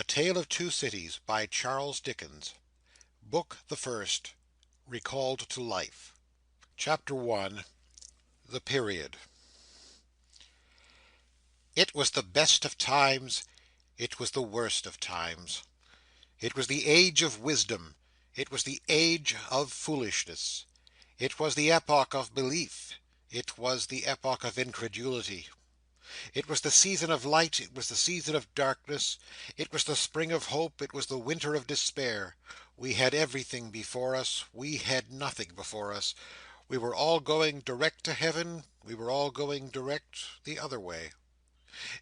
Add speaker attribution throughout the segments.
Speaker 1: A Tale of Two Cities, by Charles Dickens. Book the First. Recalled to Life. Chapter 1. The Period. It was the best of times, it was the worst of times. It was the age of wisdom, it was the age of foolishness. It was the epoch of belief, it was the epoch of incredulity. It was the season of light, it was the season of darkness. It was the spring of hope, it was the winter of despair. We had everything before us, we had nothing before us. We were all going direct to heaven, we were all going direct the other way.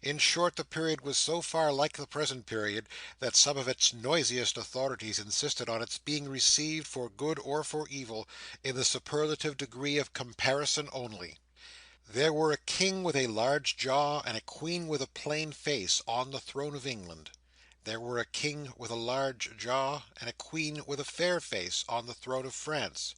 Speaker 1: In short, the period was so far like the present period, that some of its noisiest authorities insisted on its being received, for good or for evil, in the superlative degree of comparison only. There were a king with a large jaw, and a queen with a plain face, on the throne of England. There were a king with a large jaw, and a queen with a fair face, on the throne of France.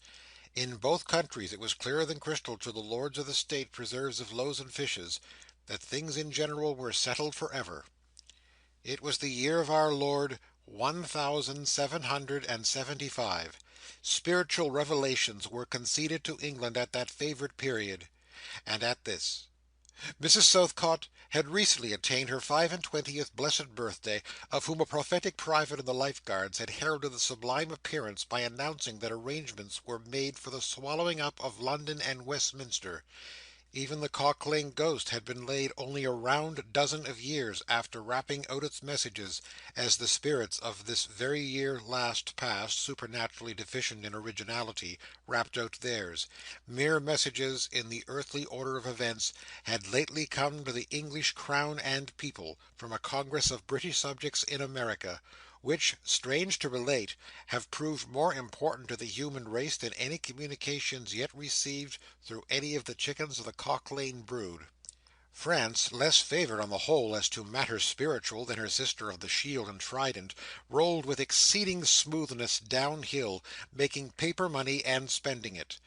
Speaker 1: In both countries it was clearer than crystal to the lords of the state preserves of loaves and fishes, that things in general were settled for ever. It was the year of our Lord 1775. Spiritual revelations were conceded to England at that favourite period, and at this. Mrs. Southcott had recently attained her 25th blessed birthday, of whom a prophetic private in the Life Guards had heralded the sublime appearance by announcing that arrangements were made for the swallowing up of London and Westminster. Even the Cock Lane ghost had been laid only a round dozen of years after rapping out its messages, as the spirits of this very year last past, supernaturally deficient in originality, rapped out theirs. Mere messages, in the earthly order of events, had lately come to the English crown and people, from a congress of British subjects in America, which, strange to relate, have proved more important to the human race than any communications yet received through any of the chickens of the Cock Lane brood. France, less favoured on the whole as to matters spiritual than her sister of the Shield and Trident, rolled with exceeding smoothness downhill, making paper money and spending it.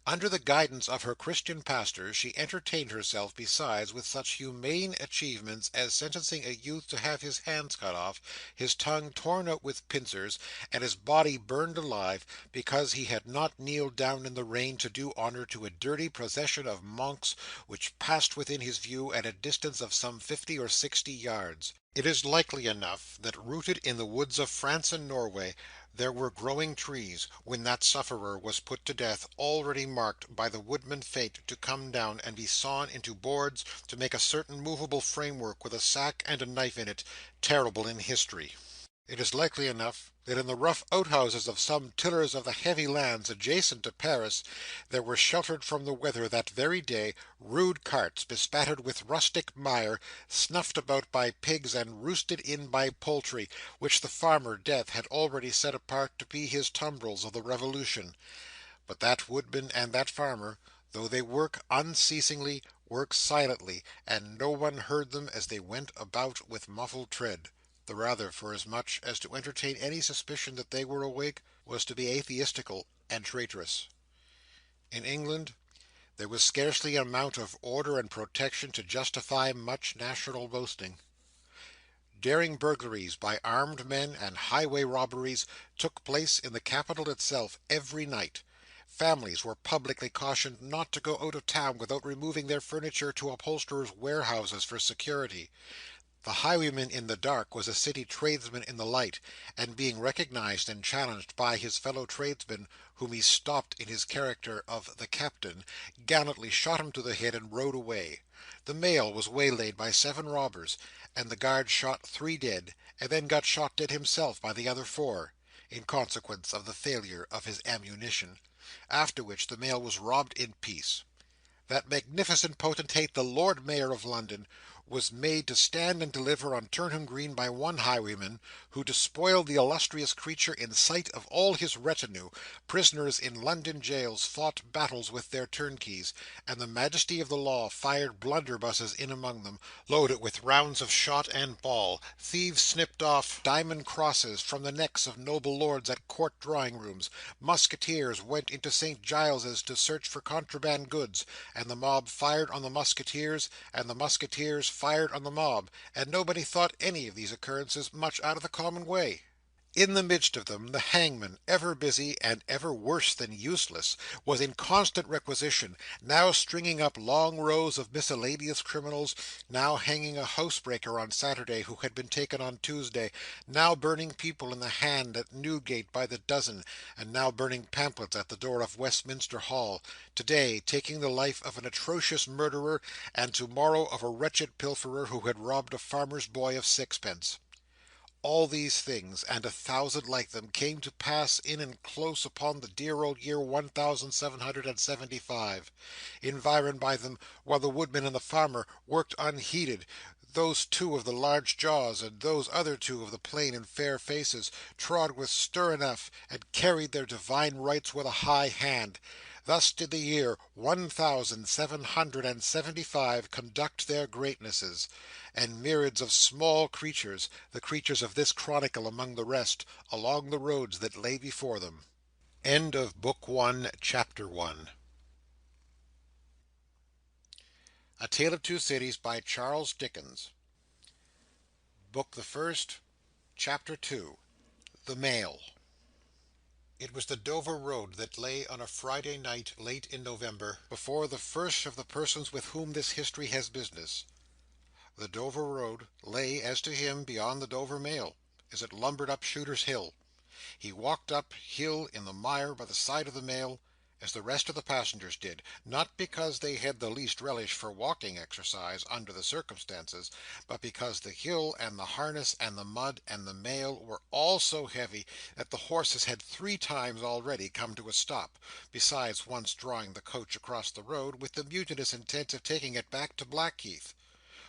Speaker 1: Under the guidance of her Christian pastors, she entertained herself, besides, with such humane achievements as sentencing a youth to have his hands cut off, his tongue torn out with pincers, and his body burned alive, because he had not kneeled down in the rain to do honour to a dirty procession of monks which passed within his view at a distance of some 50 or 60 yards. It is likely enough that rooted in the woods of France and Norway there were growing trees, when that sufferer was put to death, already marked by the woodman Fate to come down and be sawn into boards, to make a certain movable framework with a sack and a knife in it, terrible in history. It is likely enough that in the rough outhouses of some tillers of the heavy lands adjacent to Paris, there were sheltered from the weather that very day, rude carts bespattered with rustic mire, snuffed about by pigs and roosted in by poultry, which the farmer Death had already set apart to be his tumbrils of the Revolution. But that woodman and that farmer, though they work unceasingly, work silently, and no one heard them as they went about with muffled tread. The rather forasmuch as to entertain any suspicion that they were awake, was to be atheistical and traitorous. In England, there was scarcely an amount of order and protection to justify much national boasting. Daring burglaries by armed men, and highway robberies, took place in the capital itself every night. Families were publicly cautioned not to go out of town without removing their furniture to upholsterers' warehouses for security. The highwayman in the dark was a city tradesman in the light, and being recognised and challenged by his fellow tradesmen, whom he stopped in his character of the captain, gallantly shot him to the head and rode away. The mail was waylaid by 7 robbers, and the guard shot 3 dead, and then got shot dead himself by the other 4, in consequence of the failure of his ammunition, after which the mail was robbed in peace. That magnificent potentate, the Lord Mayor of London, was made to stand and deliver on Turnham Green by one highwayman, who despoiled the illustrious creature in sight of all his retinue. Prisoners in London jails fought battles with their turnkeys, and the majesty of the law fired blunderbusses in among them, loaded with rounds of shot and ball. Thieves snipped off diamond crosses from the necks of noble lords at court drawing-rooms. Musketeers went into St. Giles's to search for contraband goods, and the mob fired on the musketeers, and the musketeers fired on the mob, and nobody thought any of these occurrences much out of the common way. In the midst of them, the hangman, ever busy and ever worse than useless, was in constant requisition, now stringing up long rows of miscellaneous criminals, now hanging a housebreaker on Saturday who had been taken on Tuesday, now burning people in the hand at Newgate by the dozen, and now burning pamphlets at the door of Westminster Hall, today taking the life of an atrocious murderer, and tomorrow of a wretched pilferer who had robbed a farmer's boy of sixpence. All these things, and 1,000 like them, came to pass in and close upon the dear old year 1775. Environed by them, while the woodman and the farmer worked unheeded, those two of the large jaws, and those other two of the plain and fair faces, trod with stir enough, and carried their divine rights with a high hand. Thus did the year 1775 conduct their greatnesses, and myriads of small creatures, the creatures of this chronicle among the rest, along the roads that lay before them. End of Book 1, Chapter 1. A Tale of Two Cities by Charles Dickens. Book the First, Chapter 2. The Mail. It was the Dover Road that lay on a Friday night late in November, before the first of the persons with whom this history has business. The Dover Road lay, as to him, beyond the Dover Mail, as it lumbered up Shooter's Hill. He walked up hill in the mire by the side of the mail, as the rest of the passengers did, not because they had the least relish for walking exercise under the circumstances, but because the hill and the harness and the mud and the mail were all so heavy that the horses had 3 times already come to a stop, besides once drawing the coach across the road with the mutinous intent of taking it back to Blackheath.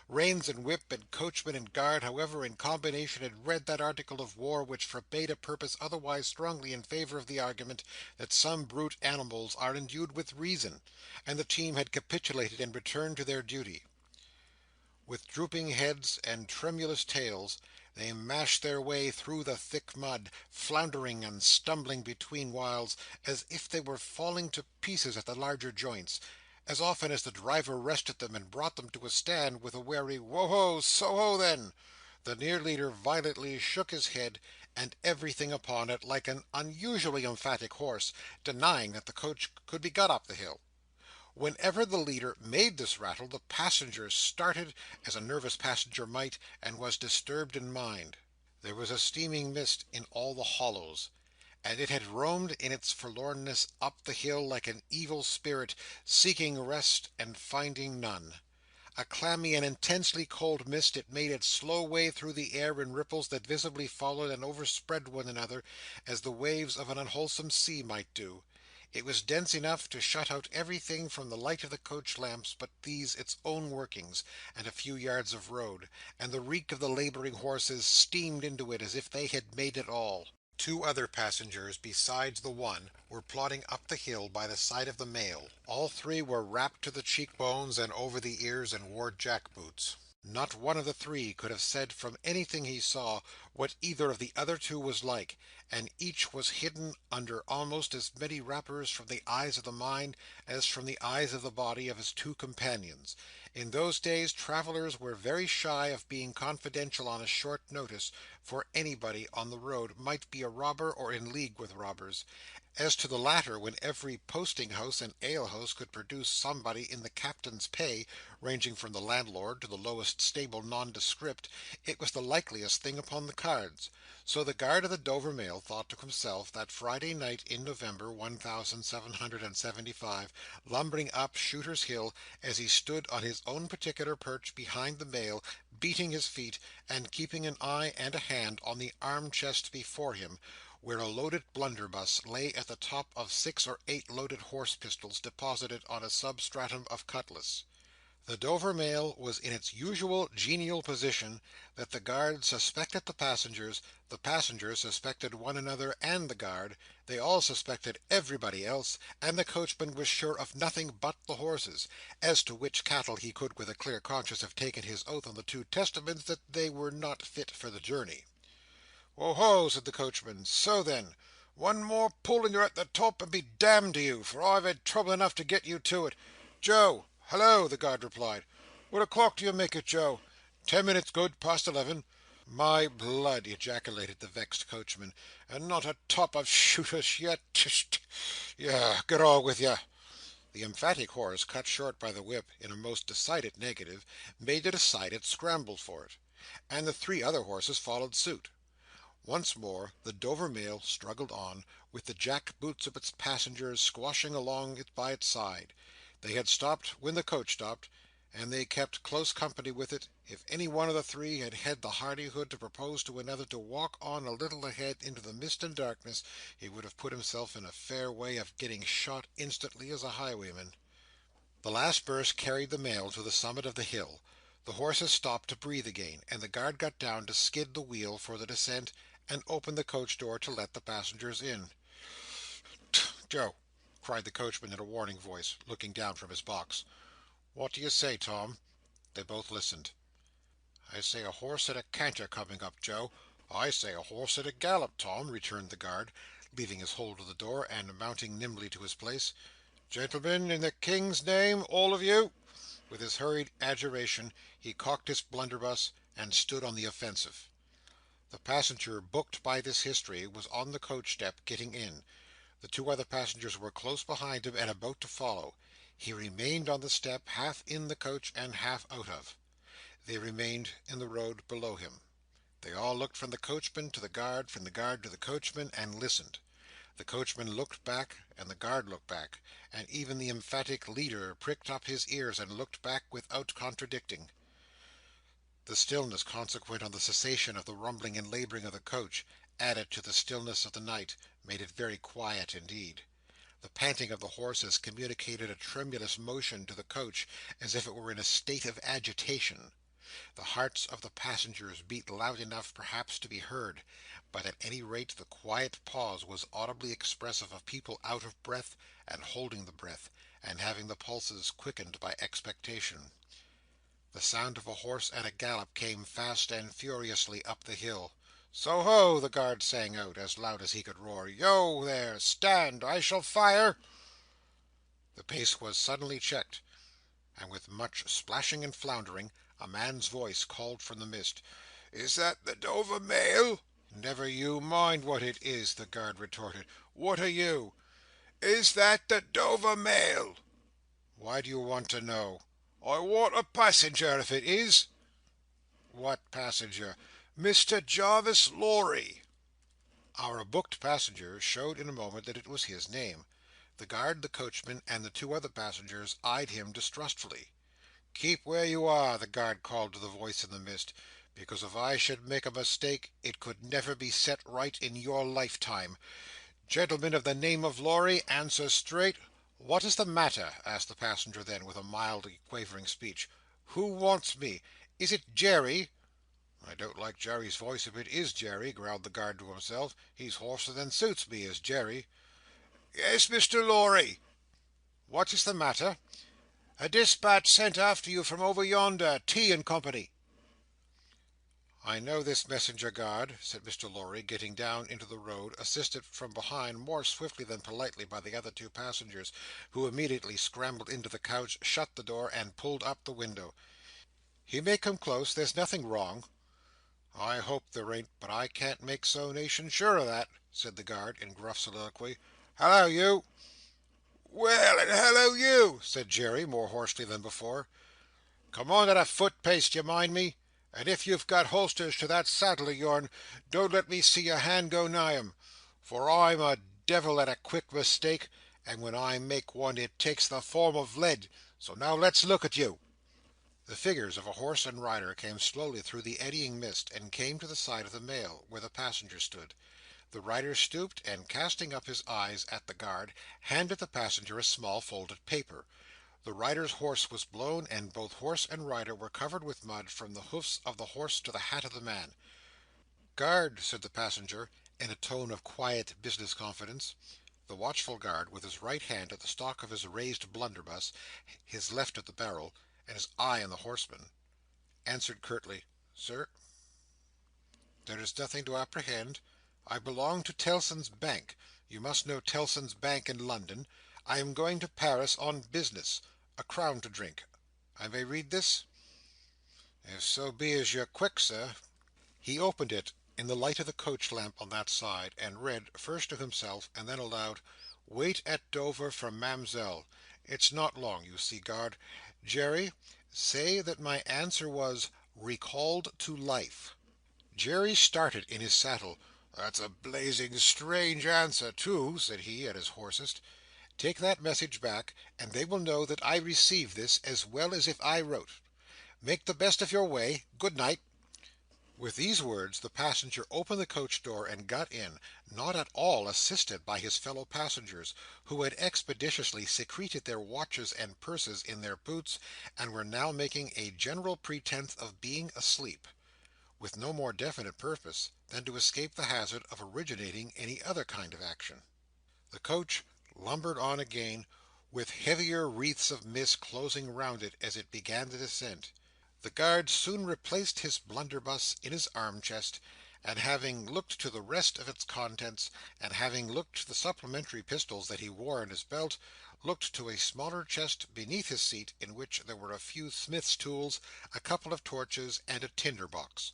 Speaker 1: Reins and whip and coachman and guard, however, in combination, had read that article of war which forbade a purpose otherwise strongly in favour of the argument that some brute animals are endued with reason, and the team had capitulated and returned to their duty. With drooping heads and tremulous tails, they mashed their way through the thick mud, floundering and stumbling between whiles, as if they were falling to pieces at the larger joints. As often as the driver rested them and brought them to a stand with a wary "Wo-ho! So-ho, then!" the near leader violently shook his head and everything upon it, like an unusually emphatic horse, denying that the coach could be got up the hill. Whenever the leader made this rattle, the passenger started, as a nervous passenger might, and was disturbed in mind. There was a steaming mist in all the hollows, and it had roamed in its forlornness up the hill like an evil spirit, seeking rest and finding none. A clammy and intensely cold mist, it made its slow way through the air in ripples that visibly followed and overspread one another, as the waves of an unwholesome sea might do. It was dense enough to shut out everything from the light of the coach lamps but these its own workings, and a few yards of road, and the reek of the labouring horses steamed into it as if they had made it all. 2 other passengers, besides the one, were plodding up the hill by the side of the mail. All 3 were wrapped to the cheekbones and over the ears, and wore jack-boots. Not one of the 3 could have said from anything he saw what either of the other 2 was like, and each was hidden under almost as many wrappers from the eyes of the mind as from the eyes of the body of his 2 companions. In those days travellers were very shy of being confidential on a short notice, for anybody on the road might be a robber or in league with robbers. As to the latter, when every posting-house and ale-house could produce somebody in the captain's pay, ranging from the landlord to the lowest stable nondescript, it was the likeliest thing upon the cards. So the guard of the Dover Mail thought to himself that Friday night in November 1775, lumbering up Shooter's Hill, as he stood on his own particular perch behind the mail, beating his feet, and keeping an eye and a hand on the arm-chest before him, where a loaded blunderbuss lay at the top of 6 or 8 loaded horse-pistols deposited on a substratum of cutlass. The Dover Mail was in its usual genial position, that the guard suspected the passengers suspected one another and the guard, they all suspected everybody else, and the coachman was sure of nothing but the horses, as to which cattle he could with a clear conscience have taken his oath on the 2 Testaments that they were not fit for the journey. "Wo-ho!" said the coachman. "So then! One more pull and you're at the top, and be damned to you, for I've had trouble enough to get you to it. Joe! Hallo!" the guard replied. What o'clock do you make it, Joe? 10 minutes good, past 11. My blood! Ejaculated the vexed coachman. And not a top of shooters yet! Tst! Yeah, get on with you! The emphatic horse, cut short by the whip in a most decided negative, made a decided scramble for it, and the three other horses followed suit. Once more the Dover mail struggled on, with the jack boots of its passengers squashing along it by its side. They had stopped when the coach stopped, and they kept close company with it. If any one of the three had had the hardihood to propose to another to walk on a little ahead into the mist and darkness, he would have put himself in a fair way of getting shot instantly as a highwayman. The last burst carried the mail to the summit of the hill. The horses stopped to breathe again, and the guard got down to skid the wheel for the descent, and open the coach door to let the passengers in. "Joe!" cried the coachman in a warning voice, looking down from his box. "What do you say, Tom?" They both listened. "I say a horse at a canter coming up, Joe." "I say a horse at a gallop, Tom," returned the guard, leaving his hold of the door, and mounting nimbly to his place. "Gentlemen, in the King's name, all of you!" With his hurried adjuration, he cocked his blunderbuss, and stood on the offensive. The passenger booked by this history was on the coach step, getting in. The two other passengers were close behind him and about to follow. He remained on the step, half in the coach and half out of. They remained in the road below him. They all looked from the coachman to the guard, from the guard to the coachman, and listened. The coachman looked back, and the guard looked back, and even the emphatic leader pricked up his ears and looked back without contradicting. The stillness consequent on the cessation of the rumbling and labouring of the coach, added to the stillness of the night, made it very quiet indeed. The panting of the horses communicated a tremulous motion to the coach, as if it were in a state of agitation. The hearts of the passengers beat loud enough perhaps to be heard, but at any rate the quiet pause was audibly expressive of people out of breath, and holding the breath, and having the pulses quickened by expectation. The sound of a horse at a gallop came fast and furiously up the hill. "So ho!" the guard sang out, as loud as he could roar. "Yo there! Stand! I shall fire!" The pace was suddenly checked, and with much splashing and floundering, a man's voice called from the mist, "Is that the Dover mail?" "Never you mind what it is," the guard retorted. "What are you?" "Is that the Dover mail?" "Why do you want to know?" "I want a passenger, if it is." "What passenger?" "Mr Jarvis Lorry." Our booked passenger showed in a moment that it was his name. The guard, the coachman, and the two other passengers eyed him distrustfully. "Keep where you are," the guard called to the voice in the mist, "because if I should make a mistake, it could never be set right in your lifetime. Gentlemen of the name of Lorry, answer straight." "What is the matter?" asked the passenger then, with a mildly quavering speech. "Who wants me? Is it Jerry?" "I don't like Jerry's voice if it is Jerry," growled the guard to himself. "He's hoarser than suits me, is Jerry." "Yes, Mr Lorry." "What is the matter?" "A dispatch sent after you from over yonder. Tea and Company." "I know this messenger, guard," said Mr. Lorry, getting down into the road, assisted from behind more swiftly than politely by the other two passengers, who immediately scrambled into the coach, shut the door, and pulled up the window. "He may come close. There's nothing wrong." "I hope there ain't, but I can't make so nation sure of that," said the guard, in gruff soliloquy. "Hallo, you!" "Well, and hallo you!" said Jerry, more hoarsely than before. "Come on at a foot pace, d'ye mind me? And if you've got holsters to that saddle of yourn, don't let me see your hand go nigh 'em, for I'm a devil at a quick mistake, and when I make one it takes the form of lead. So now let's look at you." The figures of a horse and rider came slowly through the eddying mist, and came to the side of the mail, where the passenger stood. The rider stooped, and casting up his eyes at the guard, handed the passenger a small folded paper. The rider's horse was blown, and both horse and rider were covered with mud, from the hoofs of the horse to the hat of the man. "Guard," said the passenger, in a tone of quiet business confidence. The watchful guard, with his right hand at the stock of his raised blunderbuss, his left at the barrel, and his eye on the horseman, answered curtly, "Sir, there is nothing to apprehend. I belong to Tellson's Bank. You must know Tellson's Bank in London. I am going to Paris on business. A crown to drink. I may read this?" If so be as you're quick, sir." He opened it in the light of the coach lamp on that side, and read, first to himself, and then aloud, "Wait at Dover for Ma'amselle. It's not long, you see, guard. Jerry, say that my answer was, recalled to life." Jerry started in his saddle. "That's a blazing strange answer, too," said he, at his hoarsest. "Take that message back, and they will know that I received this, as well as if I wrote. Make the best of your way. Good night." With these words, the passenger opened the coach door and got in, not at all assisted by his fellow passengers, who had expeditiously secreted their watches and purses in their boots, and were now making a general pretence of being asleep, with no more definite purpose than to escape the hazard of originating any other kind of action. The coach lumbered on again, with heavier wreaths of mist closing round it as it began the descent. The guard soon replaced his blunderbuss in his arm-chest, and having looked to the rest of its contents, and having looked to the supplementary pistols that he wore in his belt, looked to a smaller chest beneath his seat, in which there were a few smith's tools, a couple of torches, and a tinder-box.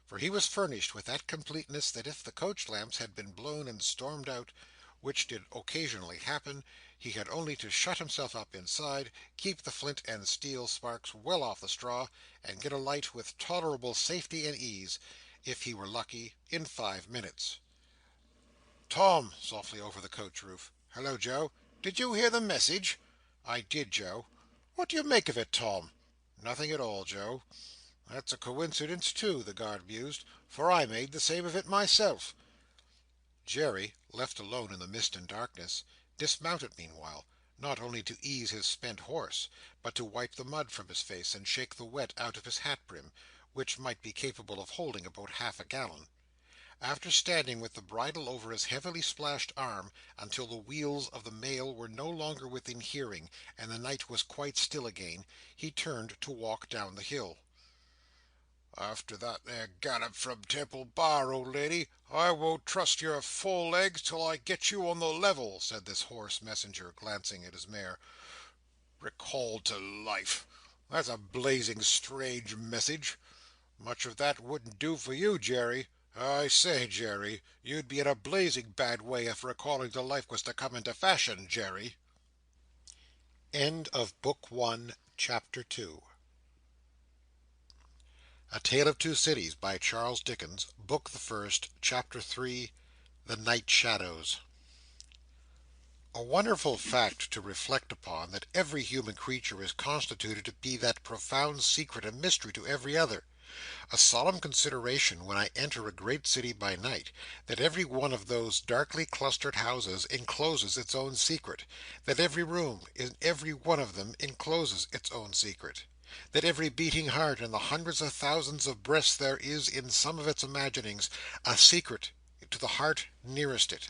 Speaker 1: For he was furnished with that completeness that if the coach lamps had been blown and stormed out, which did occasionally happen, he had only to shut himself up inside, keep the flint and steel sparks well off the straw, and get a light with tolerable safety and ease, if he were lucky, in 5 minutes. "Tom!" softly over the coach roof. "Hallo, Joe! Did you hear the message?" "I did, Joe." "What do you make of it, Tom?" "Nothing at all, Joe." "That's a coincidence, too," the guard mused, "for I made the same of it myself." Jerry, left alone in the mist and darkness, dismounted meanwhile, not only to ease his spent horse, but to wipe the mud from his face and shake the wet out of his hat brim, which might be capable of holding about half a gallon. After standing with the bridle over his heavily splashed arm until the wheels of the mail were no longer within hearing, and the night was quite still again, he turned to walk down the hill. "After that there gallop from Temple Bar, old lady, I won't trust your four legs till I get you on the level," said this hoarse messenger, glancing at his mare. "Recalled to life! That's a blazing strange message. Much of that wouldn't do for you, Jerry. I say, Jerry, you'd be in a blazing bad way if recalling to life was to come into fashion, Jerry." End of Book 1, Chapter 2. A Tale of Two Cities, by Charles Dickens, Book the First, Chapter 3, The Night Shadows. A wonderful fact to reflect upon, that every human creature is constituted to be that profound secret and mystery to every other. A solemn consideration, when I enter a great city by night, that every one of those darkly clustered houses encloses its own secret; that every room in every one of them encloses its own secret; that every beating heart in the hundreds of thousands of breasts there is, in some of its imaginings, a secret to the heart nearest it.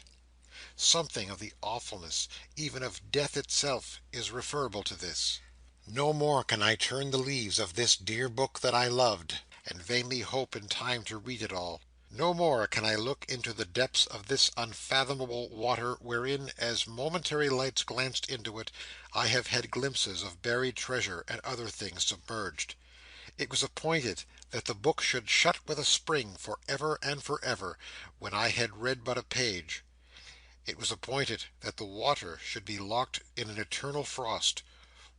Speaker 1: Something of the awfulness, even of death itself, is referable to this. No more can I turn the leaves of this dear book that I loved, and vainly hope in time to read it all. No more can I look into the depths of this unfathomable water, wherein, as momentary lights glanced into it, I have had glimpses of buried treasure and other things submerged. It was appointed that the book should shut with a spring for ever and for ever, when I had read but a page. It was appointed that the water should be locked in an eternal frost,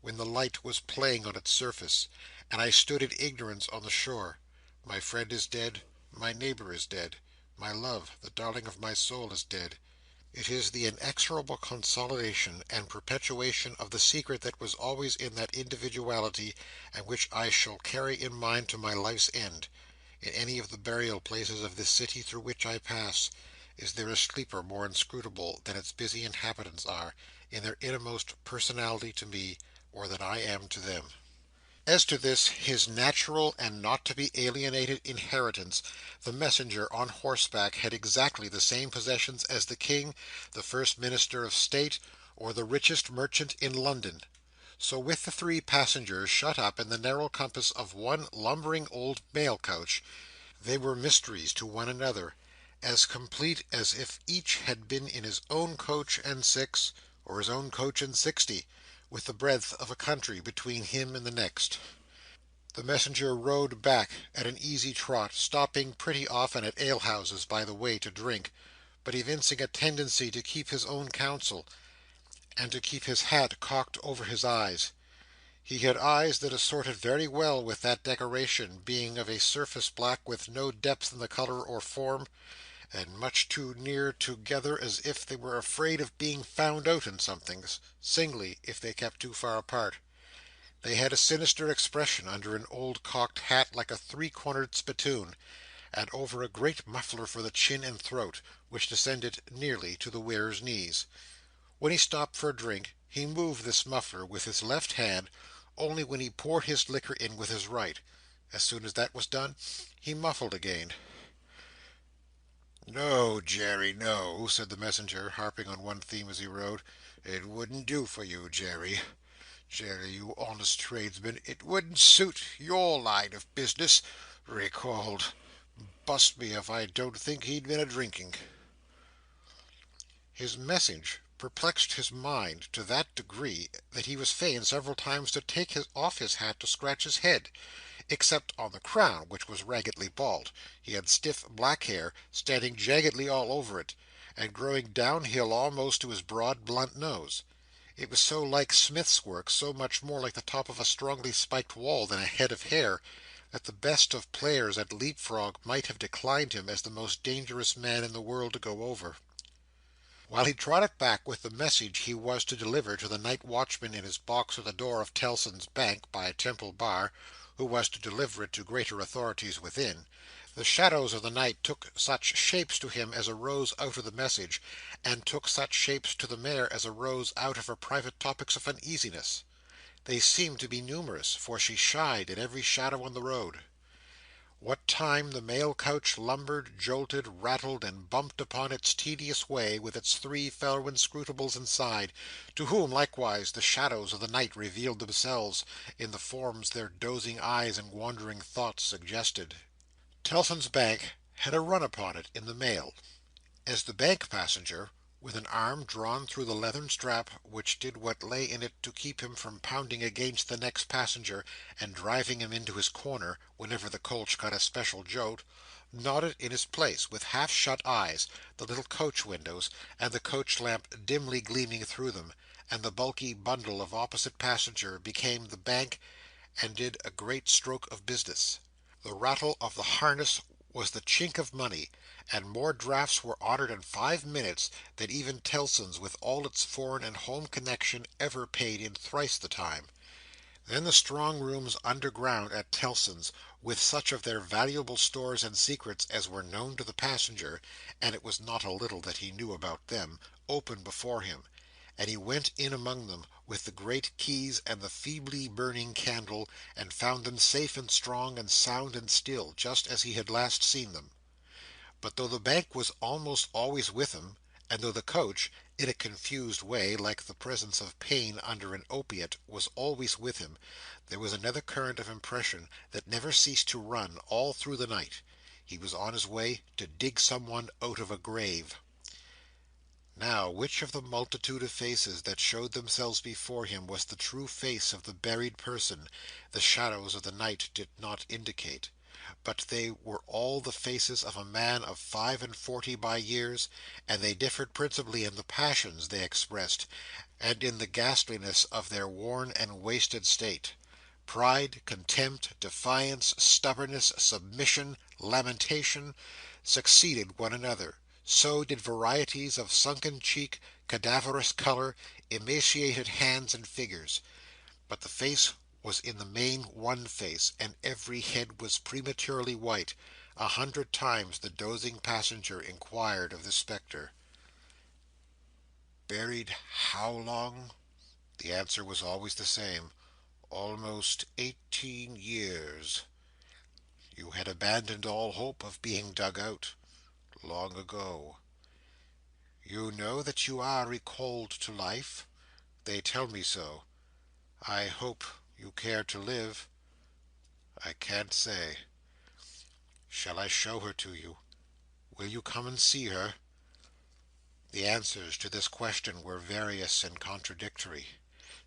Speaker 1: when the light was playing on its surface, and I stood in ignorance on the shore. My friend is dead, my neighbour is dead, my love, the darling of my soul, is dead. It is the inexorable consolidation and perpetuation of the secret that was always in that individuality, and which I shall carry in mind to my life's end. In any of the burial places of this city through which I pass, is there a sleeper more inscrutable than its busy inhabitants are, in their innermost personality to me, or than I am to them? As to this, his natural and not to be alienated inheritance, the messenger on horseback had exactly the same possessions as the King, the First Minister of State, or the richest merchant in London. So with the three passengers shut up in the narrow compass of one lumbering old mail coach, they were mysteries to one another, as complete as if each had been in his own coach and six, or his own coach and 60, with the breadth of a country between him and the next. The messenger rode back at an easy trot, stopping pretty often at alehouses by the way to drink, but evincing a tendency to keep his own counsel, and to keep his hat cocked over his eyes. He had eyes that assorted very well with that decoration, being of a surface black with no depth in the colour or form, and much too near together as if they were afraid of being found out in something, singly, if they kept too far apart. They had a sinister expression under an old cocked hat like a three-cornered spittoon, and over a great muffler for the chin and throat, which descended nearly to the wearer's knees. When he stopped for a drink, he moved this muffler with his left hand, only when he poured his liquor in with his right. As soon as that was done, he muffled again. "No, Jerry, no," said the messenger, harping on one theme as he rode. "It wouldn't do for you, Jerry. Jerry, you honest tradesman, it wouldn't suit your line of business. Recalled! Bust me if I don't think he'd been a drinking." His message perplexed his mind to that degree that he was fain several times to take off his hat to scratch his head. Except on the crown, which was raggedly bald, he had stiff black hair, standing jaggedly all over it, and growing downhill almost to his broad blunt nose. It was so like Smith's work, so much more like the top of a strongly spiked wall than a head of hair, that the best of players at leap-frog might have declined him as the most dangerous man in the world to go over. While he trotted back with the message he was to deliver to the night watchman in his box at the door of Tellson's Bank by Temple Bar, who was to deliver it to greater authorities within, the shadows of the night took such shapes to him as arose out of the message, and took such shapes to the mare as arose out of her private topics of uneasiness. They seemed to be numerous, for she shied in every shadow on the road. What time the mail coach lumbered, jolted, rattled, and bumped upon its tedious way, with its three fellow inscrutables inside, to whom likewise the shadows of the night revealed themselves, in the forms their dozing eyes and wandering thoughts suggested. Tellson's Bank had a run upon it in the mail. As the bank passenger, with an arm drawn through the leathern strap which did what lay in it to keep him from pounding against the next passenger and driving him into his corner whenever the coach got a special jolt, nodded in his place, with half-shut eyes, the little coach windows, and the coach lamp dimly gleaming through them, and the bulky bundle of opposite passenger became the bank, and did a great stroke of business. The rattle of the harness was the chink of money, and more drafts were honoured in 5 minutes than even Tellson's, with all its foreign and home connection, ever paid in thrice the time. Then the strong rooms underground at Tellson's, with such of their valuable stores and secrets as were known to the passenger, and it was not a little that he knew about them, opened before him, and he went in among them with the great keys and the feebly burning candle, and found them safe and strong and sound and still, just as he had last seen them. But though the bank was almost always with him, and though the coach, in a confused way, like the presence of pain under an opiate, was always with him, there was another current of impression that never ceased to run all through the night. He was on his way to dig someone out of a grave. Now, which of the multitude of faces that showed themselves before him was the true face of the buried person, the shadows of the night did not indicate. But they were all the faces of a man of 45 by years, and they differed principally in the passions they expressed, and in the ghastliness of their worn and wasted state. Pride, contempt, defiance, stubbornness, submission, lamentation, succeeded one another. So did varieties of sunken cheek, cadaverous colour, emaciated hands and figures. But the face was in the main one face, and every head was prematurely white. 100 times the dozing passenger inquired of the spectre, "Buried how long?" The answer was always the same, "Almost 18 years." You had abandoned all hope of being dug out, long ago. You know that you are recalled to life? They tell me so. I hope you care to live. I can't say. Shall I show her to you? Will you come and see her?" The answers to this question were various and contradictory.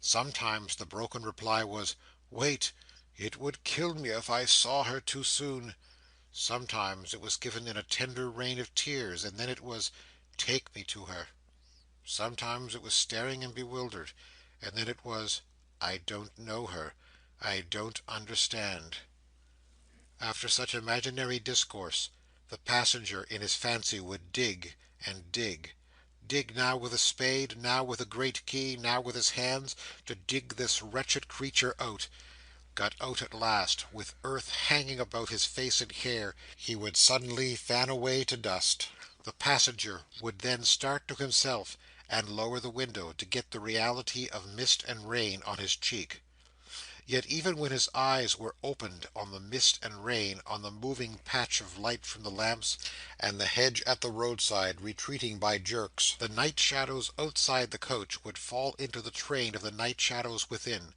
Speaker 1: Sometimes the broken reply was, "Wait! It would kill me if I saw her too soon. Sometimes it was given in a tender rain of tears, and then it was, 'Take me to her.' Sometimes it was staring and bewildered, and then it was, 'I don't know her. I don't understand.' After such imaginary discourse, the passenger in his fancy would dig and dig. Dig now with a spade, now with a great key, now with his hands, to dig this wretched creature out. Got out at last, with earth hanging about his face and hair, he would suddenly fan away to dust. The passenger would then start to himself, and lower the window to get the reality of mist and rain on his cheek. Yet even when his eyes were opened on the mist and rain, on the moving patch of light from the lamps, and the hedge at the roadside retreating by jerks, the night shadows outside the coach would fall into the train of the night shadows within.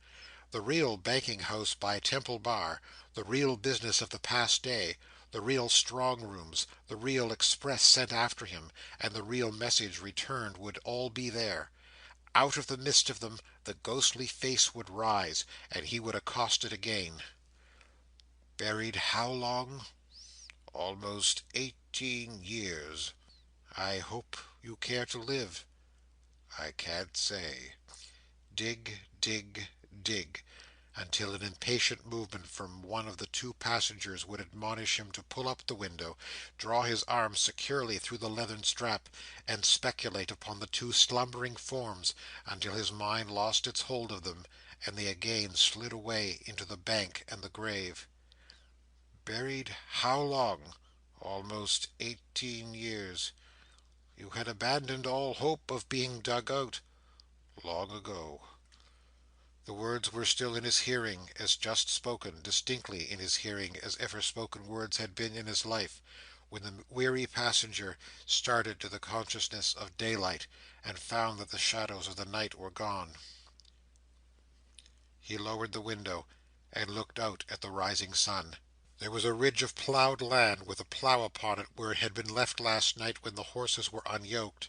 Speaker 1: The real banking house by Temple Bar, the real business of the past day, the real strong rooms, the real express sent after him, and the real message returned would all be there. Out of the midst of them the ghostly face would rise, and he would accost it again. "Buried how long? Almost 18 years. I hope you care to live. I can't say." Dig, dig, dig, until an impatient movement from one of the two passengers would admonish him to pull up the window, draw his arm securely through the leathern strap, and speculate upon the two slumbering forms, until his mind lost its hold of them, and they again slid away into the bank and the grave. Buried how long? Almost 18 years. You had abandoned all hope of being dug out long ago. The words were still in his hearing, as just spoken, distinctly in his hearing as ever spoken words had been in his life, when the weary passenger started to the consciousness of daylight, and found that the shadows of the night were gone. He lowered the window, and looked out at the rising sun. There was a ridge of ploughed land, with a plough upon it where it had been left last night when the horses were unyoked.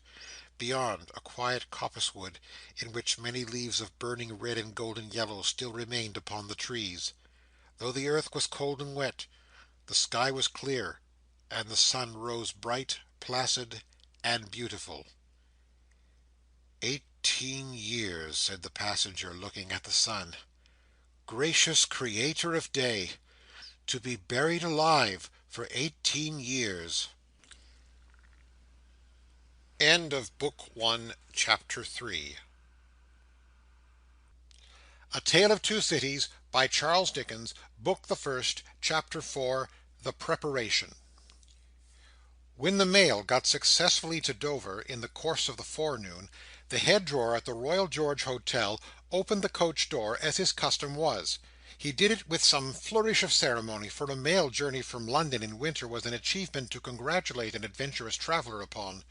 Speaker 1: Beyond, a quiet coppice-wood, in which many leaves of burning red and golden yellow still remained upon the trees. Though the earth was cold and wet, the sky was clear, and the sun rose bright, placid, and beautiful. 18 years, said the passenger, looking at the sun. Gracious Creator of day! To be buried alive for 18 years! End of Book 1, Chapter 3. A Tale of Two Cities, by Charles Dickens, Book the First, Chapter 4, The Preparation. When the mail got successfully to Dover in the course of the forenoon, the head drawer at the Royal George Hotel opened the coach door as his custom was. He did it with some flourish of ceremony, for a mail journey from London in winter was an achievement to congratulate an adventurous traveller upon.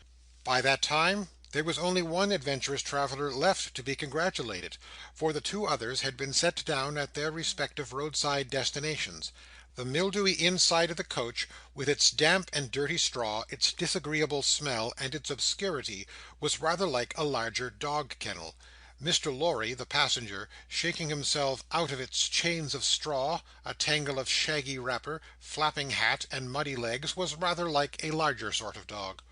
Speaker 1: By that time there was only one adventurous traveller left to be congratulated, for the two others had been set down at their respective roadside destinations. The mildewy inside of the coach, with its damp and dirty straw, its disagreeable smell, and its obscurity, was rather like a larger dog-kennel. Mr. Lorry, the passenger, shaking himself out of its chains of straw, a tangle of shaggy wrapper, flapping hat, and muddy legs, was rather like a larger sort of dog.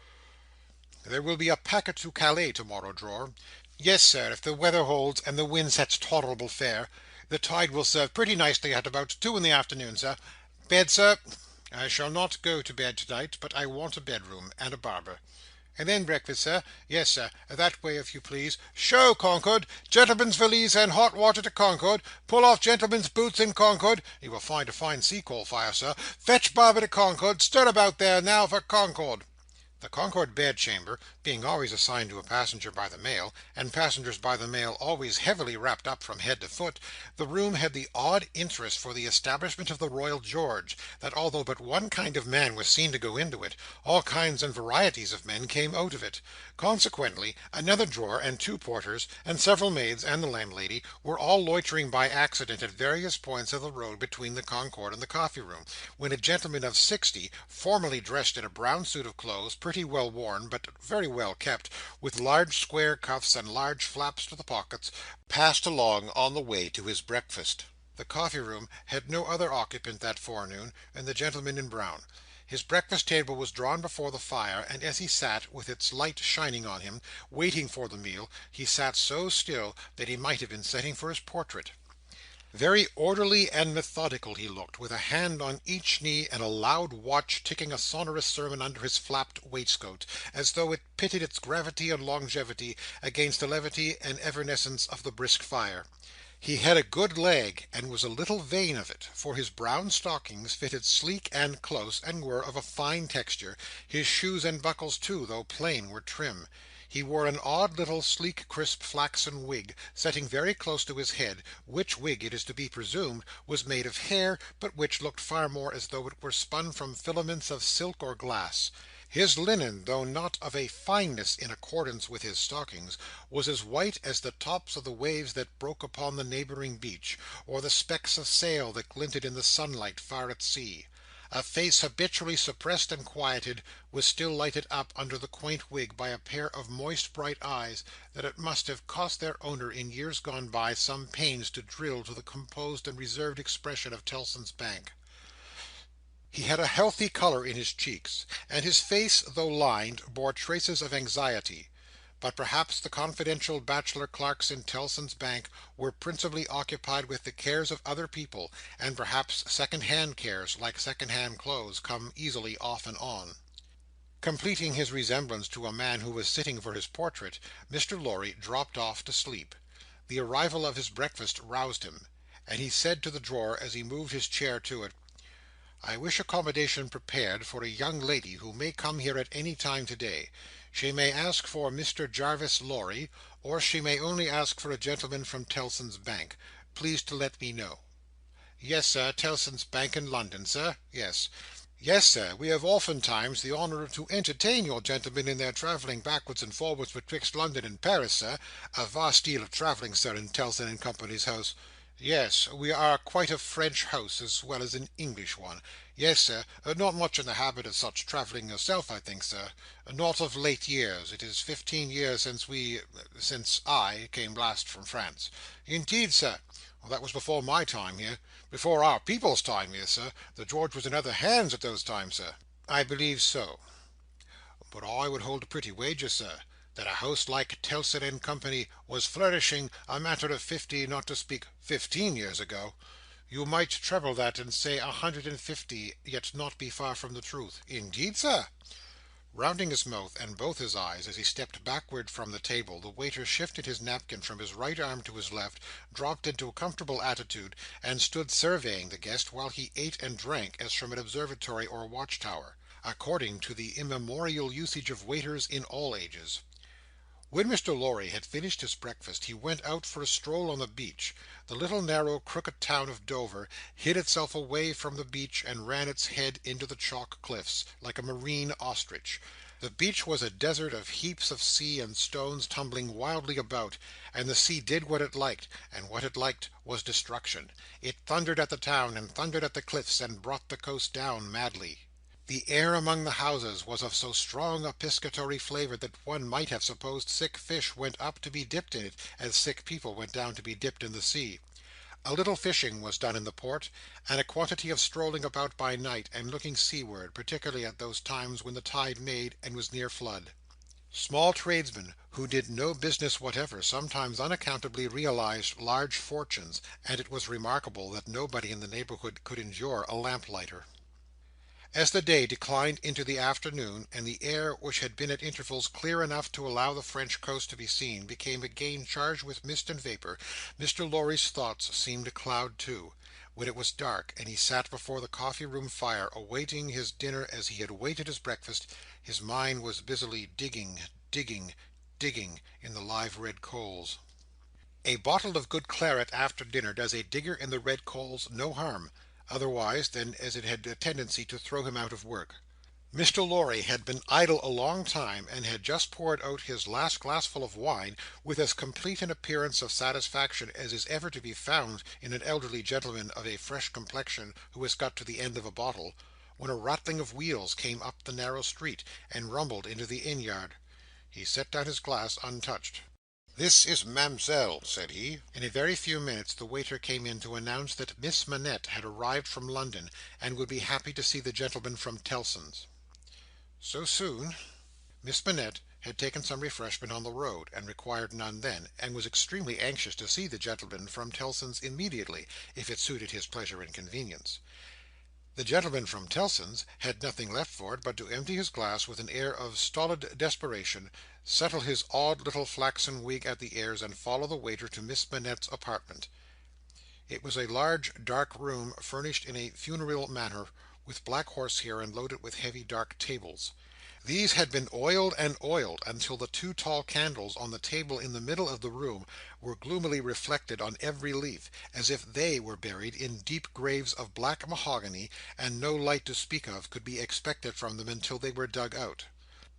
Speaker 1: "There will be a packet to Calais to-morrow, Drawer." "Yes, sir, if the weather holds, and the wind sets tolerable fair. The tide will serve pretty nicely at about 2 in the afternoon, sir. Bed, sir? I shall not go to bed to-night, but I want a bedroom, and a barber. And then breakfast, sir? Yes, sir, that way if you please. Show, Concord! Gentleman's valise and hot water to Concord. Pull off gentleman's boots in Concord. You will find a fine sea-coal fire, sir. Fetch barber to Concord. Stir about there now for Concord." The Concord bed-chamber being always assigned to a passenger by the mail, and passengers by the mail always heavily wrapped up from head to foot, the room had the odd interest for the establishment of the Royal George, that although but one kind of man was seen to go into it, all kinds and varieties of men came out of it. Consequently, another drawer, and two porters, and several maids, and the landlady, were all loitering by accident at various points of the road between the Concord and the coffee-room, when a gentleman of 60, formally dressed in a brown suit of clothes, pretty well worn, but very well kept, with large square cuffs and large flaps to the pockets, passed along on the way to his breakfast. The coffee-room had no other occupant that forenoon than the gentleman in brown. His breakfast table was drawn before the fire, and as he sat, with its light shining on him, waiting for the meal, he sat so still that he might have been setting for his portrait. Very orderly and methodical he looked, with a hand on each knee, and a loud watch ticking a sonorous sermon under his flapped waistcoat, as though it pitted its gravity and longevity against the levity and evanescence of the brisk fire. He had a good leg, and was a little vain of it, for his brown stockings fitted sleek and close, and were of a fine texture; his shoes and buckles too, though plain, were trim. He wore an odd little sleek crisp flaxen wig, setting very close to his head, which wig, it is to be presumed, was made of hair, but which looked far more as though it were spun from filaments of silk or glass. His linen, though not of a fineness in accordance with his stockings, was as white as the tops of the waves that broke upon the neighbouring beach, or the specks of sail that glinted in the sunlight far at sea. A face habitually suppressed and quieted was still lighted up under the quaint wig by a pair of moist bright eyes that it must have cost their owner in years gone by some pains to drill to the composed and reserved expression of Tellson's Bank. He had a healthy colour in his cheeks, and his face, though lined, bore traces of anxiety. But perhaps the confidential bachelor clerks in Tellson's Bank were principally occupied with the cares of other people, and perhaps second-hand cares, like second-hand clothes, come easily off and on. Completing his resemblance to a man who was sitting for his portrait, Mr. Lorry dropped off to sleep. The arrival of his breakfast roused him, and he said to the drawer as he moved his chair to it, "I wish accommodation prepared for a young lady who may come here at any time today. She may ask for Mr. Jarvis Lorry, or she may only ask for a gentleman from Tellson's Bank. Please to let me know." "Yes, sir. Tellson's Bank in London, sir. Yes." "Yes, sir. We have oftentimes the honour to entertain your gentlemen in their travelling backwards and forwards betwixt London and Paris, sir. A vast deal of travelling, sir, in Tellson and Company's house." "Yes, we are quite a French house as well as an English one. Yes, sir. Not much in the habit of such travelling yourself, I think, sir?" "Not of late years. It is 15 years since I came last from France." "Indeed, sir! That was before my time here. Before our people's time here, sir. The George was in other hands at those times, sir." "I believe so. But I would hold a pretty wager, sir, that a house like Tellson and Company was flourishing a matter of 50, not to speak 15 years ago. You might treble that and say 150, yet not be far from the truth." "Indeed, sir!" Rounding his mouth and both his eyes as he stepped backward from the table, the waiter shifted his napkin from his right arm to his left, dropped into a comfortable attitude, and stood surveying the guest while he ate and drank as from an observatory or watch-tower, according to the immemorial usage of waiters in all ages. When Mr. Lorry had finished his breakfast, he went out for a stroll on the beach. The little narrow crooked town of Dover hid itself away from the beach and ran its head into the chalk cliffs, like a marine ostrich. The beach was a desert of heaps of sea and stones tumbling wildly about, and the sea did what it liked, and what it liked was destruction. It thundered at the town, and thundered at the cliffs, and brought the coast down madly. The air among the houses was of so strong a piscatory flavour that one might have supposed sick fish went up to be dipped in it, as sick people went down to be dipped in the sea. A little fishing was done in the port, and a quantity of strolling about by night, and looking seaward, particularly at those times when the tide made and was near flood. Small tradesmen, who did no business whatever, sometimes unaccountably realised large fortunes, and it was remarkable that nobody in the neighbourhood could endure a lamplighter. As the day declined into the afternoon, and the air, which had been at intervals clear enough to allow the French coast to be seen, became again charged with mist and vapour, Mr. Lorry's thoughts seemed to cloud too. When it was dark, and he sat before the coffee-room fire, awaiting his dinner as he had waited his breakfast, his mind was busily digging, digging, digging, in the live red coals. A bottle of good claret after dinner does a digger in the red coals no harm, otherwise than as it had a tendency to throw him out of work. Mr. Lorry had been idle a long time, and had just poured out his last glassful of wine, with as complete an appearance of satisfaction as is ever to be found in an elderly gentleman of a fresh complexion who has got to the end of a bottle, when a rattling of wheels came up the narrow street, and rumbled into the inn-yard. He set down his glass untouched. "This is Ma'amselle," said he. In a very few minutes the waiter came in to announce that Miss Manette had arrived from London, and would be happy to see the gentleman from Tellson's. So soon? Miss Manette had taken some refreshment on the road, and required none then, and was extremely anxious to see the gentleman from Tellson's immediately, if it suited his pleasure and convenience. The gentleman from Tellson's had nothing left for it but to empty his glass with an air of stolid desperation, settle his odd little flaxen wig at the ears, and follow the waiter to Miss Manette's apartment. It was a large dark room furnished in a funereal manner, with black horsehair, and loaded with heavy dark tables. These had been oiled and oiled, until the two tall candles on the table in the middle of the room were gloomily reflected on every leaf, as if they were buried in deep graves of black mahogany, and no light to speak of could be expected from them until they were dug out.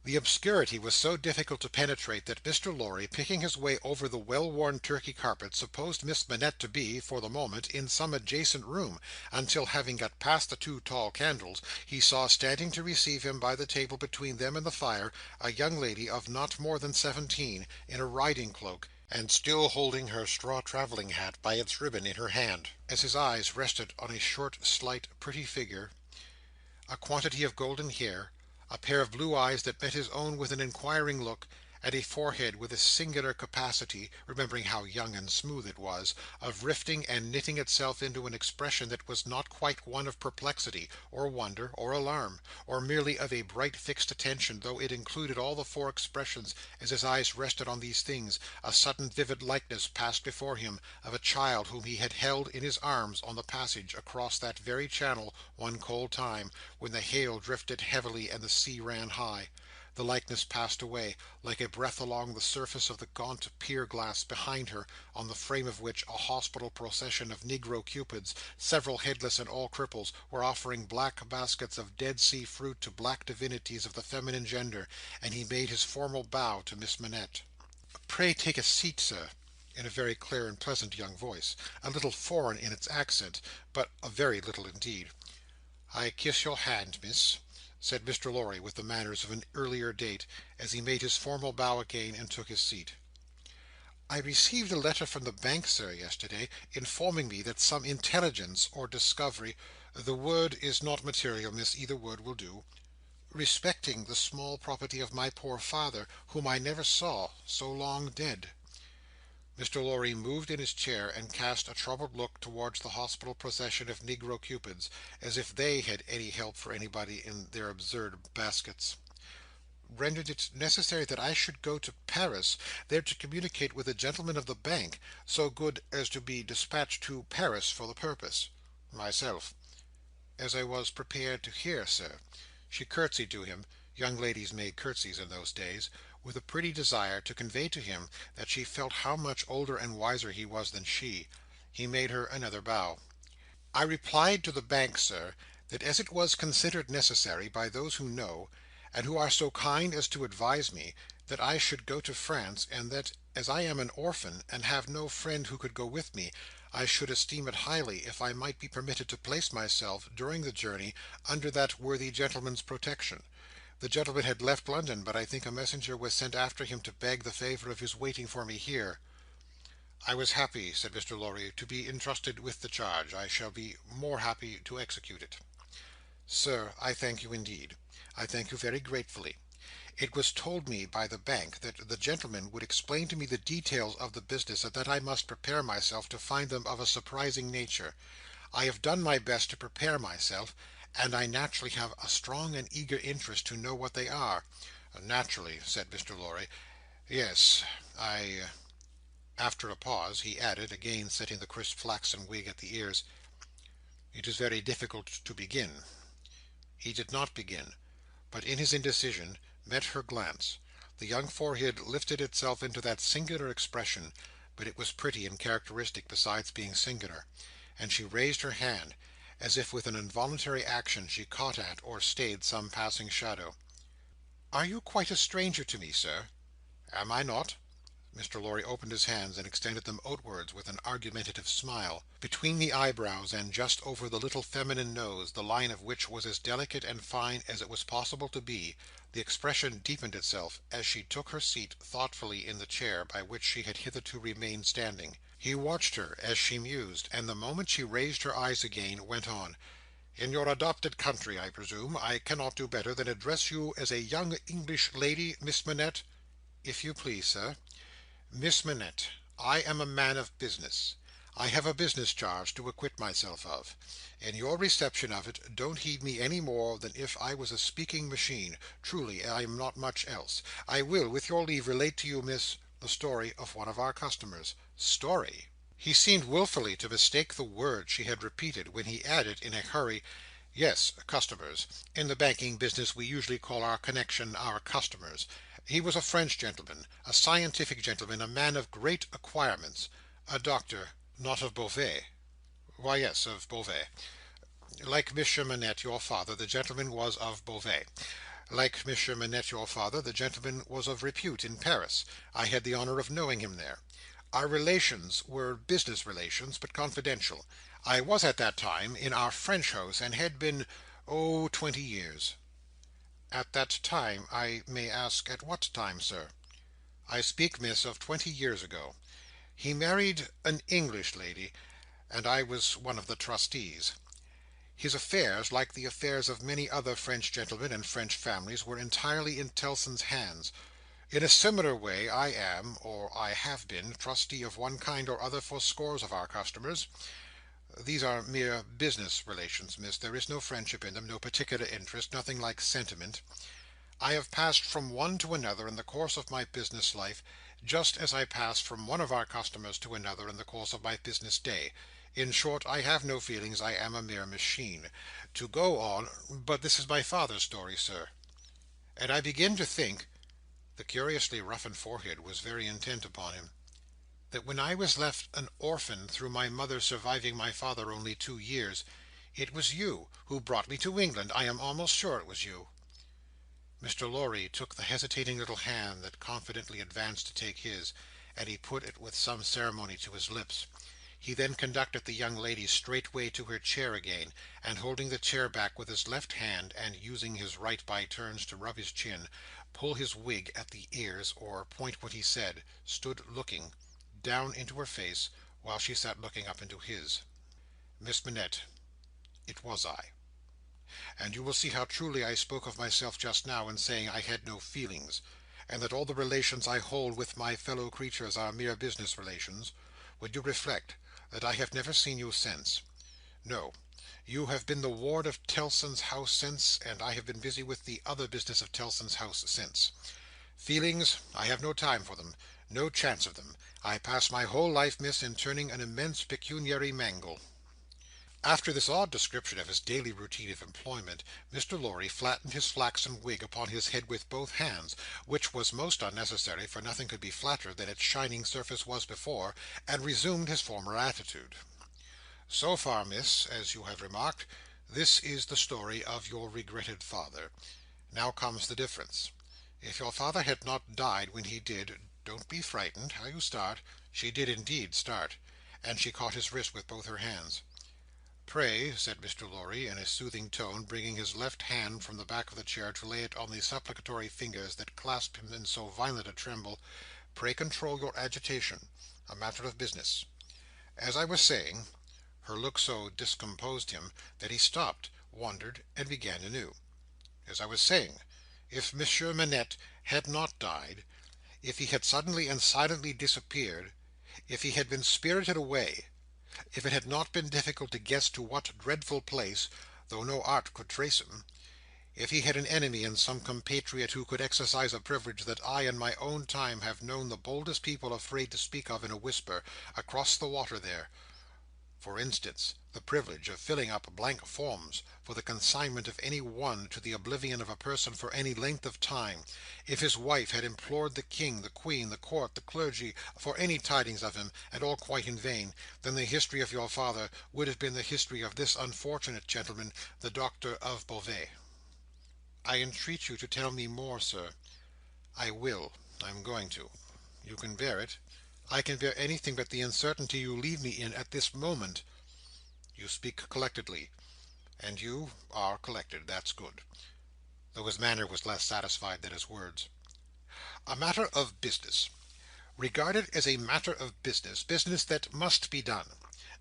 Speaker 1: The obscurity was so difficult to penetrate that Mr. Lorry, picking his way over the well-worn Turkey carpet, supposed Miss Manette to be, for the moment, in some adjacent room, until, having got past the two tall candles, he saw standing to receive him by the table between them and the fire, a young lady of not more than 17, in a riding cloak, and still holding her straw travelling hat by its ribbon in her hand. As his eyes rested on a short, slight, pretty figure, a quantity of golden hair, a pair of blue eyes that met his own with an inquiring look, and a forehead with a singular capacity, remembering how young and smooth it was, of rifting and knitting itself into an expression that was not quite one of perplexity, or wonder, or alarm, or merely of a bright fixed attention, though it included all the four expressions. As his eyes rested on these things, a sudden vivid likeness passed before him, of a child whom he had held in his arms on the passage across that very channel one cold time, when the hail drifted heavily and the sea ran high. The likeness passed away, like a breath, along the surface of the gaunt pier glass behind her, on the frame of which a hospital procession of negro cupids, several headless and all cripples, were offering black baskets of Dead Sea fruit to black divinities of the feminine gender, and he made his formal bow to Miss Manette. "Pray take a seat, sir," in a very clear and pleasant young voice, a little foreign in its accent, but a very little indeed. "I kiss your hand, miss," said Mr. Lorry, with the manners of an earlier date, as he made his formal bow again, and took his seat. "I received a letter from the Bank, sir, yesterday, informing me that some intelligence or discovery—the word is not material, miss, either word will do—respecting the small property of my poor father, whom I never saw, so long dead." Mr. Lorry moved in his chair, and cast a troubled look towards the hospital procession of negro cupids, as if they had any help for anybody in their absurd baskets. "Rendered it necessary that I should go to Paris, there to communicate with a gentleman of the Bank, so good as to be dispatched to Paris for the purpose." "Myself." "As I was prepared to hear, sir." She curtsied to him (young ladies made curtsies in those days), with a pretty desire to convey to him that she felt how much older and wiser he was than she. He made her another bow. "I replied to the Bank, sir, that as it was considered necessary by those who know, and who are so kind as to advise me, that I should go to France, and that, as I am an orphan, and have no friend who could go with me, I should esteem it highly if I might be permitted to place myself, during the journey, under that worthy gentleman's protection. The gentleman had left London, but I think a messenger was sent after him to beg the favour of his waiting for me here." "I was happy," said Mr. Lorry, "to be entrusted with the charge. I shall be more happy to execute it." "Sir, I thank you indeed. I thank you very gratefully. It was told me by the Bank that the gentleman would explain to me the details of the business, and that I must prepare myself to find them of a surprising nature. I have done my best to prepare myself, and I naturally have a strong and eager interest to know what they are." "Naturally," said Mr. Lorry. "Yes, I—" After a pause, he added, again setting the crisp flaxen wig at the ears, "It is very difficult to begin." He did not begin, but in his indecision met her glance. The young forehead lifted itself into that singular expression, but it was pretty and characteristic besides being singular, and she raised her hand, as if with an involuntary action she caught at or stayed some passing shadow. "Are you quite a stranger to me, sir?" "Am I not?" Mr. Lorry opened his hands and extended them outwards with an argumentative smile. Between the eyebrows and just over the little feminine nose, the line of which was as delicate and fine as it was possible to be, the expression deepened itself as she took her seat thoughtfully in the chair by which she had hitherto remained standing. He watched her as she mused, and the moment she raised her eyes again, went on. "In your adopted country, I presume, I cannot do better than address you as a young English lady, Miss Manette?" "If you please, sir." "Miss Manette, I am a man of business. I have a business charge to acquit myself of. In your reception of it, don't heed me any more than if I was a speaking machine. Truly, I am not much else. I will, with your leave, relate to you, miss, the story of one of our customers." "Story!" He seemed wilfully to mistake the word she had repeated, when he added, in a hurry, "Yes, customers. In the banking business we usually call our connection our customers. He was a French gentleman, a scientific gentleman, a man of great acquirements. A doctor, not of Beauvais?" "Why, yes, of Beauvais. Like Monsieur Manette, your father, the gentleman was of Beauvais. Like Monsieur Manette, your father, the gentleman was of repute in Paris. I had the honour of knowing him there. Our relations were business relations, but confidential. I was at that time in our French house, and had been, 20 years." "At that time, I may ask at what time, sir?" "I speak, miss, of 20 years ago. He married an English lady, and I was one of the trustees. His affairs, like the affairs of many other French gentlemen and French families, were entirely in Tellson's hands. In a similar way, I am, or I have been, trustee of one kind or other for scores of our customers. These are mere business relations, miss. There is no friendship in them, no particular interest, nothing like sentiment. I have passed from one to another in the course of my business life, just as I pass from one of our customers to another in the course of my business day. In short, I have no feelings. I am a mere machine. To go on, but this is my father's story, sir. And I begin to think," the curiously roughened forehead was very intent upon him, "that when I was left an orphan through my mother surviving my father only 2 years, it was you who brought me to England. I am almost sure it was you." Mr. Lorry took the hesitating little hand that confidently advanced to take his, and he put it with some ceremony to his lips. He then conducted the young lady straightway to her chair again, and holding the chair back with his left hand, and using his right by turns to rub his chin, pull his wig at the ears, or point what he said, stood looking down into her face, while she sat looking up into his. "Miss Manette, it was I. And you will see how truly I spoke of myself just now in saying I had no feelings, and that all the relations I hold with my fellow creatures are mere business relations, when you reflect that I have never seen you since. No, you have been the ward of Tellson's house since, and I have been busy with the other business of Tellson's house since. Feelings, I have no time for them, no chance of them. I pass my whole life, miss, in turning an immense pecuniary mangle." After this odd description of his daily routine of employment, Mr. Lorry flattened his flaxen wig upon his head with both hands, which was most unnecessary, for nothing could be flatter than its shining surface was before, and resumed his former attitude. "So far, miss, as you have remarked, this is the story of your regretted father. Now comes the difference. If your father had not died when he did, don't be frightened. How you start!" She did indeed start, and she caught his wrist with both her hands. "Pray," said Mr. Lorry, in a soothing tone, bringing his left hand from the back of the chair to lay it on the supplicatory fingers that clasped him in so violent a tremble, "pray control your agitation. A matter of business. As I was saying—" Her look so discomposed him that he stopped, wondered, and began anew. "As I was saying, if Monsieur Manette had not died, if he had suddenly and silently disappeared, if he had been spirited away, if it had not been difficult to guess to what dreadful place, though no art could trace him, if he had an enemy in some compatriot who could exercise a privilege that I in my own time have known the boldest people afraid to speak of in a whisper, across the water there, for instance, the privilege of filling up blank forms for the consignment of any one to the oblivion of a person for any length of time, if his wife had implored the King, the Queen, the Court, the clergy, for any tidings of him, and all quite in vain, then the history of your father would have been the history of this unfortunate gentleman, the Doctor of Beauvais." "I entreat you to tell me more, sir." "I will. I am going to. You can bear it. I can bear anything but the uncertainty you leave me in at this moment. You speak collectedly, and you are collected. That's good." Though his manner was less satisfied than his words. "A matter of business. Regard it as a matter of business, business that must be done.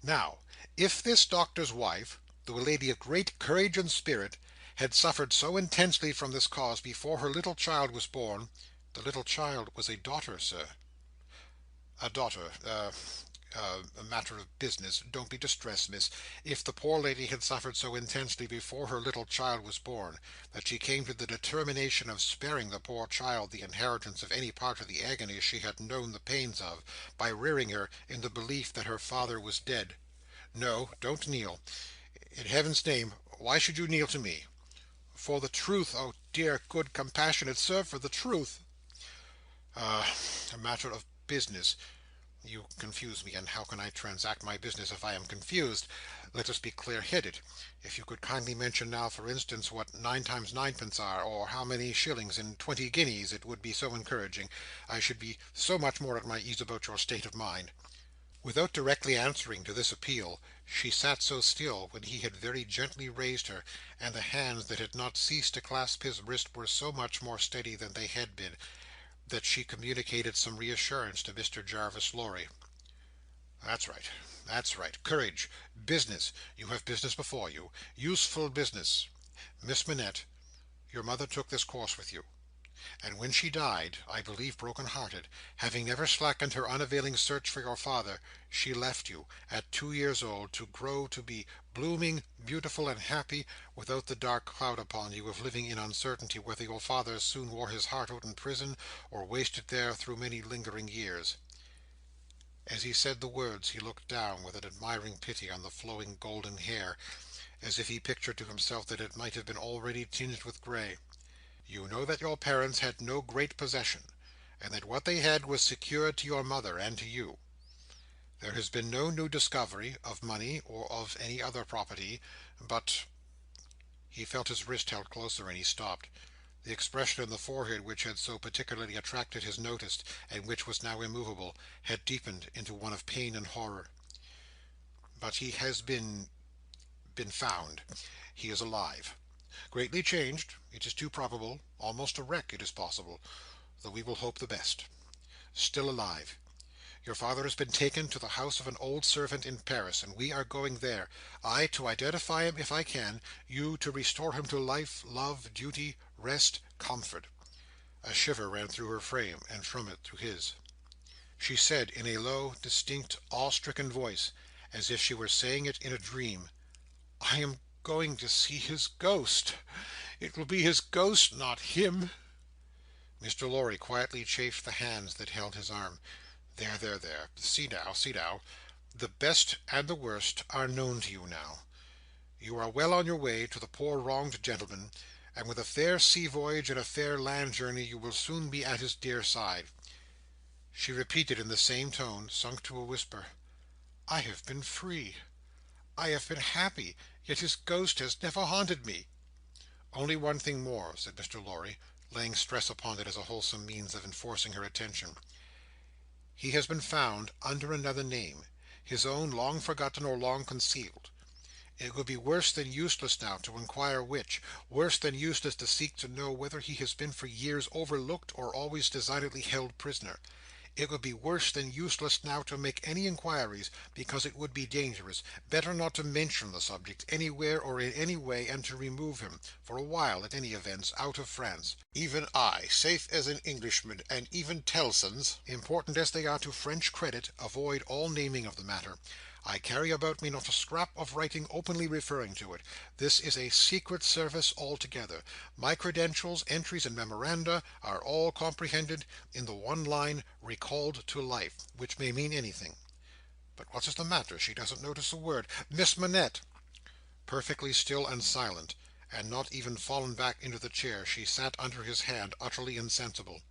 Speaker 1: Now, if this doctor's wife, though a lady of great courage and spirit, had suffered so intensely from this cause before her little child was born—" "The little child was a daughter, sir." "A daughter. A matter of business. Don't be distressed, miss. If the poor lady had suffered so intensely before her little child was born, that she came to the determination of sparing the poor child the inheritance of any part of the agony she had known the pains of, by rearing her in the belief that her father was dead— No, don't kneel. In Heaven's name, why should you kneel to me?" "For the truth. Oh dear, good, compassionate sir, for the truth." "A matter of business. You confuse me, and how can I transact my business if I am confused? Let us be clear-headed. If you could kindly mention now, for instance, what 9 times ninepence are, or how many shillings in 20 guineas, it would be so encouraging. I should be so much more at my ease about your state of mind." Without directly answering to this appeal, she sat so still when he had very gently raised her, and the hands that had not ceased to clasp his wrist were so much more steady than they had been, that she communicated some reassurance to Mr. Jarvis Lorry. "That's right. That's right. Courage. Business. You have business before you. Useful business. Miss Manette, your mother took this course with you, and when she died, I believe broken-hearted, having never slackened her unavailing search for your father, she left you, at 2 years old, to grow to be blooming, beautiful, and happy, without the dark cloud upon you of living in uncertainty whether your father soon wore his heart out in prison, or wasted there through many lingering years." As he said the words, he looked down with an admiring pity on the flowing golden hair, as if he pictured to himself that it might have been already tinged with grey. "You know that your parents had no great possession, and that what they had was secured to your mother and to you. There has been no new discovery of money or of any other property, but—" He felt his wrist held closer, and he stopped. The expression in the forehead which had so particularly attracted his notice, and which was now immovable, had deepened into one of pain and horror. "But he has been found. He is alive. Greatly changed, it is too probable; almost a wreck, it is possible, though we will hope the best. Still alive. Your father has been taken to the house of an old servant in Paris, and we are going there; I, to identify him if I can; you, to restore him to life, love, duty, rest, comfort." A shiver ran through her frame, and from it through his. She said in a low, distinct, awe-stricken voice, as if she were saying it in a dream, "I am going to see his ghost. It will be his ghost, not him." Mr. Lorry quietly chafed the hands that held his arm. "There, there, there. See now, see now. The best and the worst are known to you now. You are well on your way to the poor wronged gentleman, and with a fair sea voyage and a fair land journey you will soon be at his dear side." She repeated in the same tone, sunk to a whisper, "I have been free. I have been happy, yet his ghost has never haunted me." "Only one thing more," said Mr. Lorry, laying stress upon it as a wholesome means of enforcing her attention. "He has been found under another name, his own long forgotten or long concealed. It would be worse than useless now to inquire which; worse than useless to seek to know whether he has been for years overlooked or always designedly held prisoner. It would be worse than useless now to make any inquiries, because it would be dangerous. Better not to mention the subject, anywhere or in any way, and to remove him, for a while at any events, out of France. Even I, safe as an Englishman, and even Tellson's, important as they are to French credit, avoid all naming of the matter. I carry about me not a scrap of writing openly referring to it. This is a secret service altogether. My credentials, entries, and memoranda are all comprehended in the one line 'recalled to life,' which may mean anything. But what is the matter? She doesn't notice a word. Miss Manette!" Perfectly still and silent, and not even fallen back into the chair, she sat under his hand, utterly insensible,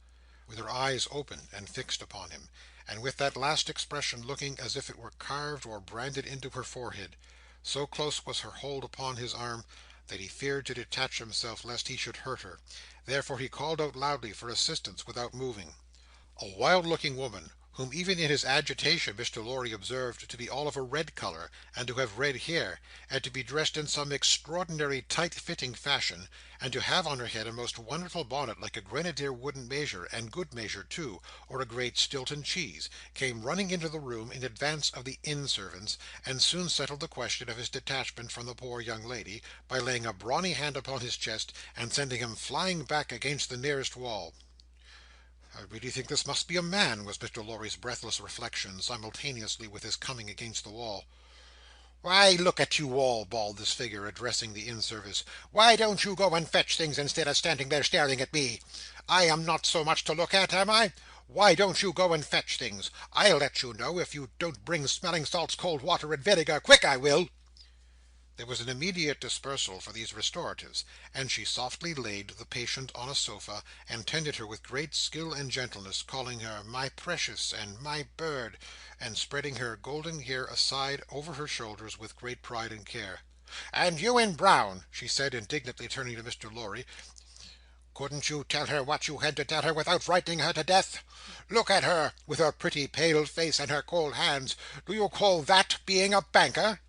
Speaker 1: with her eyes open and fixed upon him, and with that last expression looking as if it were carved or branded into her forehead. So close was her hold upon his arm, that he feared to detach himself lest he should hurt her. Therefore he called out loudly for assistance without moving. A wild-looking woman, whom even in his agitation Mr. Lorry observed to be all of a red colour, and to have red hair, and to be dressed in some extraordinary tight-fitting fashion, and to have on her head a most wonderful bonnet like a grenadier wooden measure, and good measure too, or a great Stilton cheese, came running into the room in advance of the inn servants, and soon settled the question of his detachment from the poor young lady, by laying a brawny hand upon his chest, and sending him flying back against the nearest wall. "I really think this must be a man," was Mr. Lorry's breathless reflection, simultaneously with his coming against the wall. "Why, look at you all!" bawled this figure, addressing the inn service. "Why don't you go and fetch things, instead of standing there staring at me? I am not so much to look at, am I? Why don't you go and fetch things? I'll let you know, if you don't bring smelling salts, cold water, and vinegar. Quick, I will!" There was an immediate dispersal for these restoratives, and she softly laid the patient on a sofa, and tended her with great skill and gentleness, calling her "my precious" and "my bird," and spreading her golden hair aside over her shoulders with great pride and care. "And you in brown," she said, indignantly turning to Mr. Lorry, "couldn't you tell her what you had to tell her without frightening her to death? Look at her, with her pretty pale face and her cold hands. Do you call that being a banker?"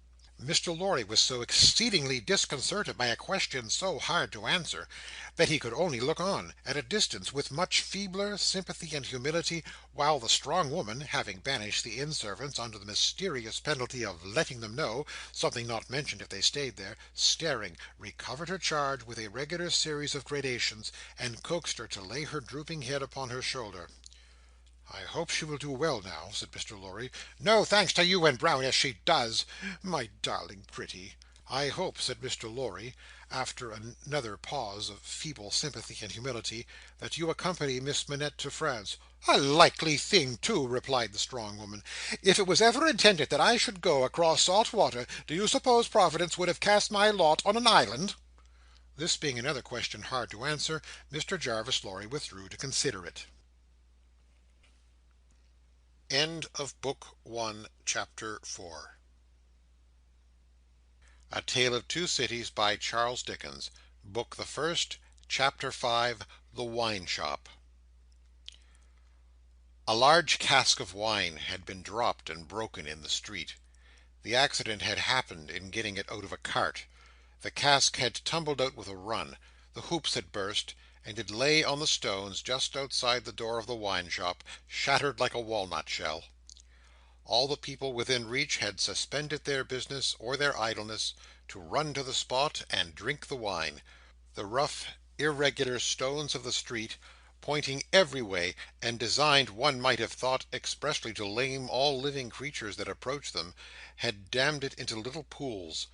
Speaker 1: Mr. Lorry was so exceedingly disconcerted by a question so hard to answer, that he could only look on, at a distance, with much feebler sympathy and humility, while the strong woman, having banished the inn servants under the mysterious penalty of letting them know (something not mentioned if they stayed there), staring, recovered her charge with a regular series of gradations, and coaxed her to lay her drooping head upon her shoulder. "I hope she will do well now," said Mr. Lorry. "No thanks to you in brown, if she does, my darling pretty. I hope," said Mr. Lorry, after another pause of feeble sympathy and humility, "that you accompany Miss Manette to France." "A likely thing too!" replied the strong woman. "If it was ever intended that I should go across salt water, do you suppose Providence would have cast my lot on an island?" This being another question hard to answer, Mr. Jarvis Lorry withdrew to consider it. End of Book 1, Chapter 4. A Tale of Two Cities, by Charles Dickens. Book the First, Chapter 5. The Wine Shop. A large cask of wine had been dropped and broken in the street. The accident had happened in getting it out of a cart. The cask had tumbled out with a run, the hoops had burst, and it lay on the stones just outside the door of the wine shop, shattered like a walnut shell. All the people within reach had suspended their business, or their idleness, to run to the spot and drink the wine. The rough, irregular stones of the street, pointing every way, and designed, one might have thought, expressly to lame all living creatures that approached them, had dammed it into little pools.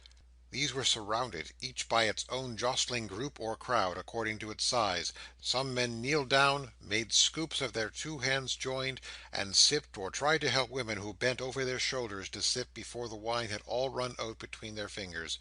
Speaker 1: These were surrounded, each by its own jostling group or crowd, according to its size. Some men kneeled down, made scoops of their two hands joined, and sipped, or tried to help women who bent over their shoulders to sip before the wine had all run out between their fingers.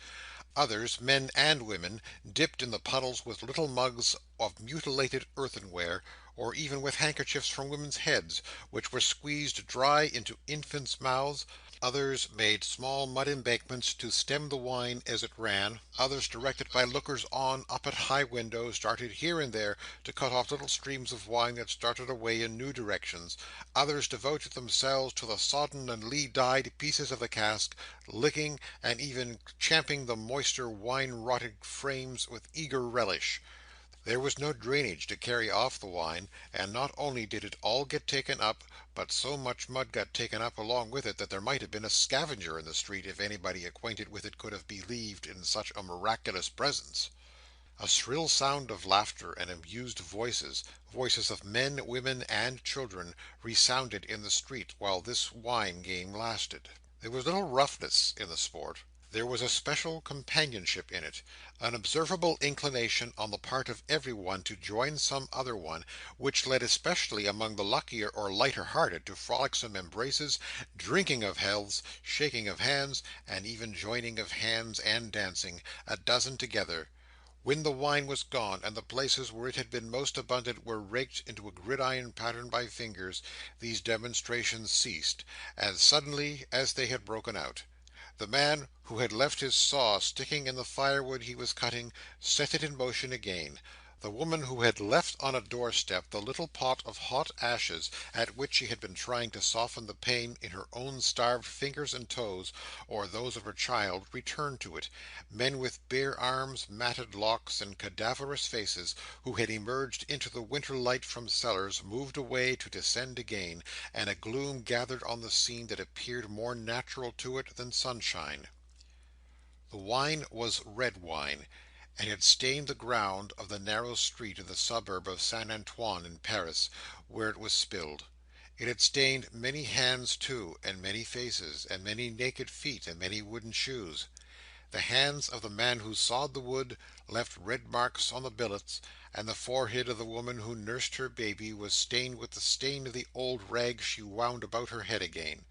Speaker 1: Others, men and women, dipped in the puddles with little mugs of mutilated earthenware, or even with handkerchiefs from women's heads, which were squeezed dry into infants' mouths. Others made small mud embankments to stem the wine as it ran. Others, directed by lookers on up at high windows, darted here and there to cut off little streams of wine that started away in new directions. Others devoted themselves to the sodden and lee-dyed pieces of the cask, licking, and even champing the moister wine-rotted frames with eager relish. There was no drainage to carry off the wine, and not only did it all get taken up, but so much mud got taken up along with it, that there might have been a scavenger in the street, if anybody acquainted with it could have believed in such a miraculous presence. A shrill sound of laughter and amused voices, voices of men, women, and children, resounded in the street while this wine game lasted. There was little roughness in the sport. There was a special companionship in it, an observable inclination on the part of every one to join some other one, which led especially among the luckier or lighter hearted to frolicsome embraces, drinking of healths, shaking of hands, and even joining of hands and dancing, a dozen together. When the wine was gone, and the places where it had been most abundant were raked into a gridiron pattern by fingers, these demonstrations ceased, as suddenly as they had broken out. The man, who had left his saw sticking in the firewood he was cutting, set it in motion again. The woman who had left on a doorstep the little pot of hot ashes, at which she had been trying to soften the pain in her own starved fingers and toes, or those of her child, returned to it; men with bare arms, matted locks, and cadaverous faces, who had emerged into the winter light from cellars, moved away to descend again; and a gloom gathered on the scene that appeared more natural to it than sunshine. The wine was red wine, and had stained the ground of the narrow street in the suburb of Saint Antoine in Paris, where it was spilled. It had stained many hands too, and many faces, and many naked feet, and many wooden shoes. The hands of the man who sawed the wood left red marks on the billets, and the forehead of the woman who nursed her baby was stained with the stain of the old rags she wound about her head again.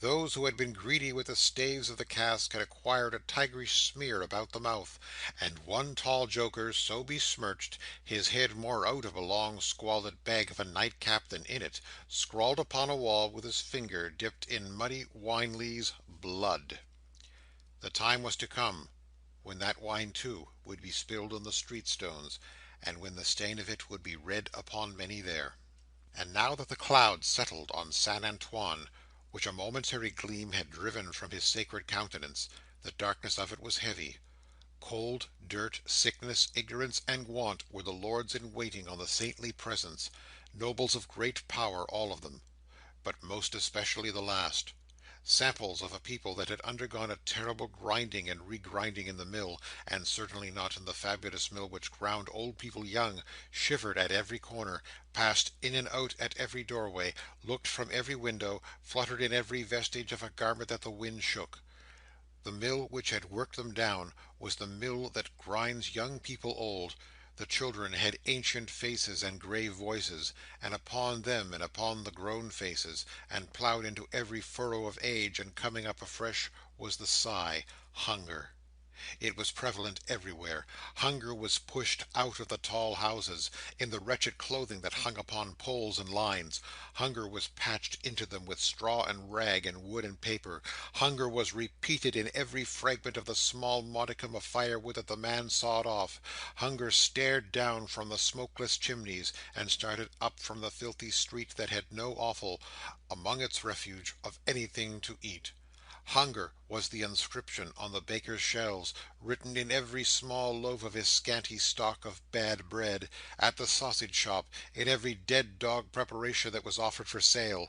Speaker 1: Those who had been greedy with the staves of the cask had acquired a tigerish smear about the mouth; and one tall joker, so besmirched, his head more out of a long squalid bag of a nightcap than in it, scrawled upon a wall, with his finger dipped in muddy wine lees, "Blood." The time was to come, when that wine too would be spilled on the street stones, and when the stain of it would be red upon many there. And now that the cloud settled on Saint Antoine, which a momentary gleam had driven from his sacred countenance, the darkness of it was heavy. Cold, dirt, sickness, ignorance, and want were the lords in waiting on the saintly presence; nobles of great power all of them, but most especially the last. Samples of a people that had undergone a terrible grinding and regrinding in the mill, and certainly not in the fabulous mill which ground old people young, shivered at every corner, passed in and out at every doorway, looked from every window, fluttered in every vestige of a garment that the wind shook. The mill which had worked them down was the mill that grinds young people old. The children had ancient faces and grave voices, and upon them and upon the grown faces, and ploughed into every furrow of age and coming up afresh, was the sigh, hunger. It was prevalent everywhere. Hunger was pushed out of the tall houses, in the wretched clothing that hung upon poles and lines. Hunger was patched into them with straw and rag, and wood and paper. Hunger was repeated in every fragment of the small modicum of firewood that the man sawed off. Hunger stared down from the smokeless chimneys, and started up from the filthy street that had no offal, among its refuge, of anything to eat. Hunger was the inscription on the baker's shelves, written in every small loaf of his scanty stock of bad bread; at the sausage shop, in every dead dog preparation that was offered for sale.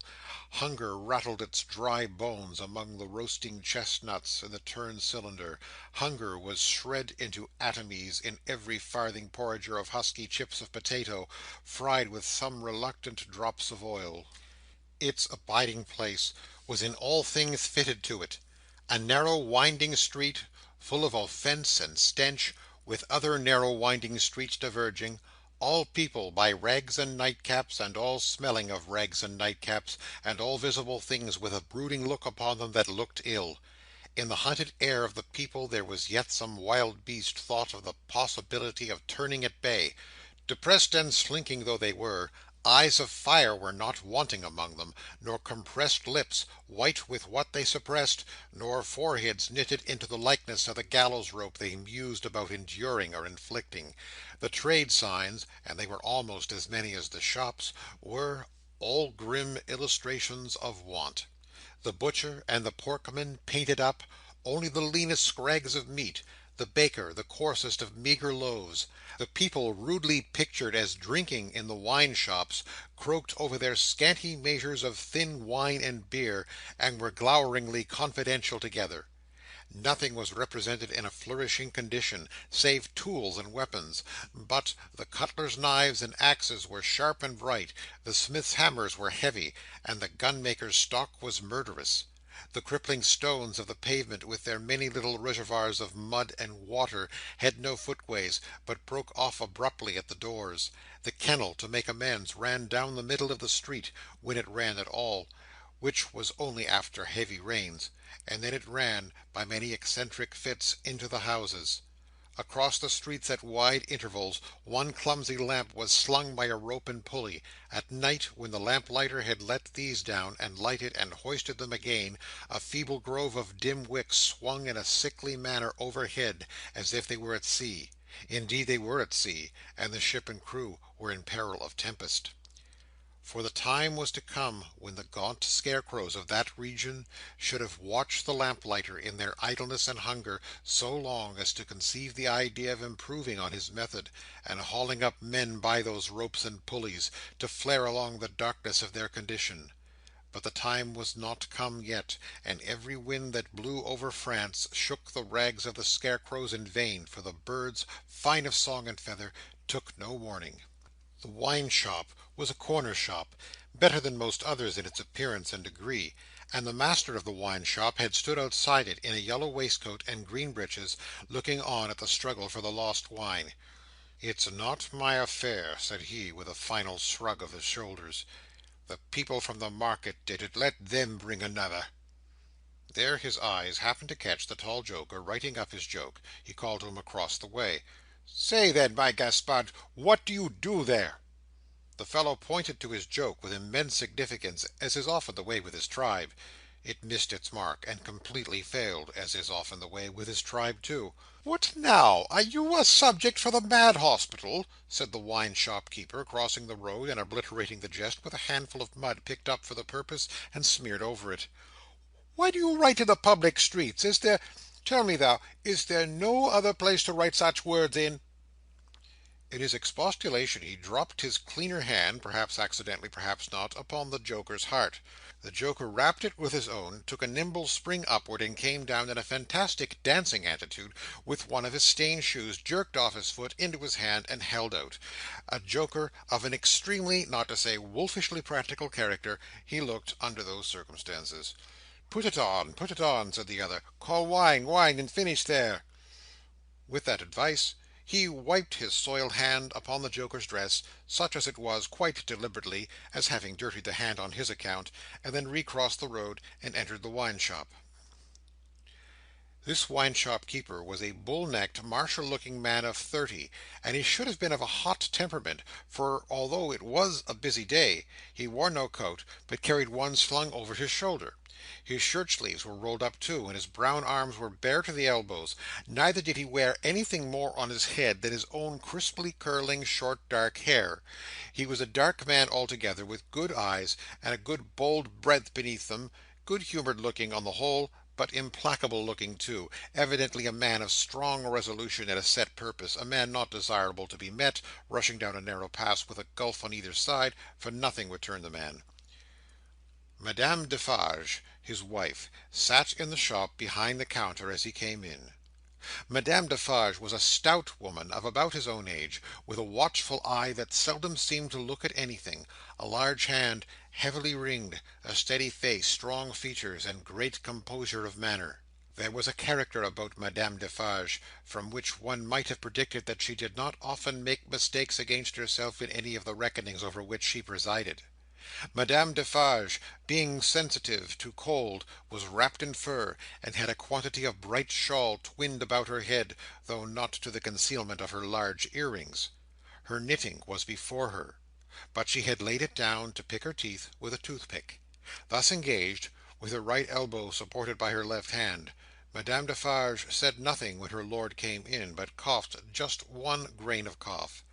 Speaker 1: Hunger rattled its dry bones among the roasting chestnuts in the turned cylinder. Hunger was shred into atomies in every farthing porringer of husky chips of potato, fried with some reluctant drops of oil. Its abiding place was in all things fitted to it. A narrow winding street, full of offence and stench, with other narrow winding streets diverging; all peopled by rags and nightcaps, and all smelling of rags and nightcaps, and all visible things with a brooding look upon them that looked ill. In the hunted air of the people there was yet some wild beast thought of the possibility of turning at bay. Depressed and slinking though they were, eyes of fire were not wanting among them, nor compressed lips, white with what they suppressed, nor foreheads knitted into the likeness of the gallows rope they mused about enduring or inflicting. The trade signs, and they were almost as many as the shops, were all grim illustrations of want. The butcher and the porkman painted up, only the leanest scrags of meat; the baker the coarsest of meagre loaves. The people rudely pictured as drinking in the wine shops, croaked over their scanty measures of thin wine and beer, and were gloweringly confidential together. Nothing was represented in a flourishing condition, save tools and weapons; but the cutler's knives and axes were sharp and bright, the smith's hammers were heavy, and the gunmaker's stock was murderous. The crippling stones of the pavement, with their many little reservoirs of mud and water, had no footways, but broke off abruptly at the doors. The kennel, to make amends, ran down the middle of the street, when it ran at all, which was only after heavy rains; and then it ran, by many eccentric fits, into the houses. Across the streets at wide intervals, one clumsy lamp was slung by a rope and pulley. At night, when the lamplighter had let these down, and lighted and hoisted them again, a feeble grove of dim wicks swung in a sickly manner overhead, as if they were at sea. Indeed they were at sea, and the ship and crew were in peril of tempest. For the time was to come when the gaunt scarecrows of that region should have watched the lamplighter in their idleness and hunger so long as to conceive the idea of improving on his method, and hauling up men by those ropes and pulleys, to flare along the darkness of their condition. But the time was not come yet, and every wind that blew over France shook the rags of the scarecrows in vain, for the birds, fine of song and feather, took no warning. The wine shop was a corner shop, better than most others in its appearance and degree, and the master of the wine shop had stood outside it in a yellow waistcoat and green breeches, looking on at the struggle for the lost wine. "It's not my affair," said he, with a final shrug of his shoulders. "The people from the market did it. Let them bring another." There his eyes happened to catch the tall joker writing up his joke. He called to him across the way. "Say then, my Gaspard, what do you do there?" The fellow pointed to his joke with immense significance, as is often the way with his tribe. It missed its mark, and completely failed, as is often the way with his tribe too. "What now? Are you a subject for the mad hospital?" said the wine shop keeper, crossing the road, and obliterating the jest with a handful of mud picked up for the purpose, and smeared over it. "Why do you write in the public streets? Tell me thou, is there no other place to write such words in?" In his expostulation he dropped his cleaner hand, perhaps accidentally, perhaps not, upon the joker's heart. The joker rapped it with his own, took a nimble spring upward, and came down in a fantastic dancing attitude, with one of his stained shoes jerked off his foot into his hand and held out. A joker of an extremely, not to say wolfishly practical character, he looked under those circumstances. Put it on," said the other. "Call wine, wine, and finish there." With that advice, he wiped his soiled hand upon the joker's dress, such as it was, quite deliberately, as having dirtied the hand on his account, and then recrossed the road and entered the wine shop. This wine shop keeper was a bull-necked, martial-looking man of 30, and he should have been of a hot temperament, for although it was a busy day, he wore no coat, but carried one slung over his shoulder. His shirt-sleeves were rolled up too, and his brown arms were bare to the elbows. Neither did he wear anything more on his head than his own crisply curling, short, dark hair. He was a dark man altogether, with good eyes, and a good bold breadth beneath them, good-humoured looking on the whole, but implacable looking too, evidently a man of strong resolution and a set purpose, a man not desirable to be met, rushing down a narrow pass with a gulf on either side, for nothing would turn the man. Madame Defarge, his wife, sat in the shop behind the counter as he came in. Madame Defarge was a stout woman of about his own age, with a watchful eye that seldom seemed to look at anything, a large hand, heavily ringed, a steady face, strong features, and great composure of manner. There was a character about Madame Defarge, from which one might have predicted that she did not often make mistakes against herself in any of the reckonings over which she presided. Madame Defarge, being sensitive to cold, was wrapped in fur, and had a quantity of bright shawl twined about her head, though not to the concealment of her large earrings. Her knitting was before her, but she had laid it down to pick her teeth with a toothpick. Thus engaged, with her right elbow supported by her left hand, Madame Defarge said nothing when her lord came in, but coughed just one grain of cough.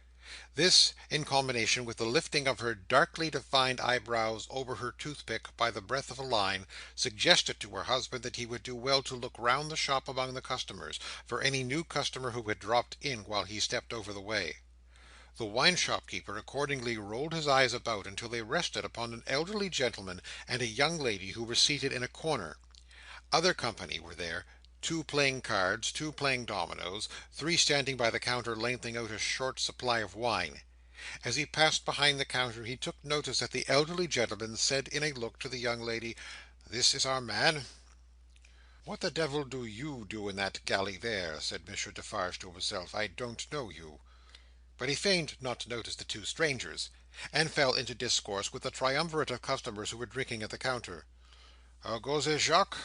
Speaker 1: This, in combination with the lifting of her darkly defined eyebrows over her toothpick by the breadth of a line, suggested to her husband that he would do well to look round the shop among the customers, for any new customer who had dropped in while he stepped over the way. The wine shop keeper accordingly rolled his eyes about until they rested upon an elderly gentleman and a young lady who were seated in a corner. Other company were there, two playing cards, two playing dominoes, three standing by the counter lengthening out a short supply of wine. As he passed behind the counter, he took notice that the elderly gentleman said in a look to the young lady, "This is our man." "What the devil do you do in that galley there?" said Monsieur Defarge to himself. "I don't know you." But he feigned not to notice the two strangers, and fell into discourse with the triumvirate of customers who were drinking at the counter. "How goes it, Jacques?"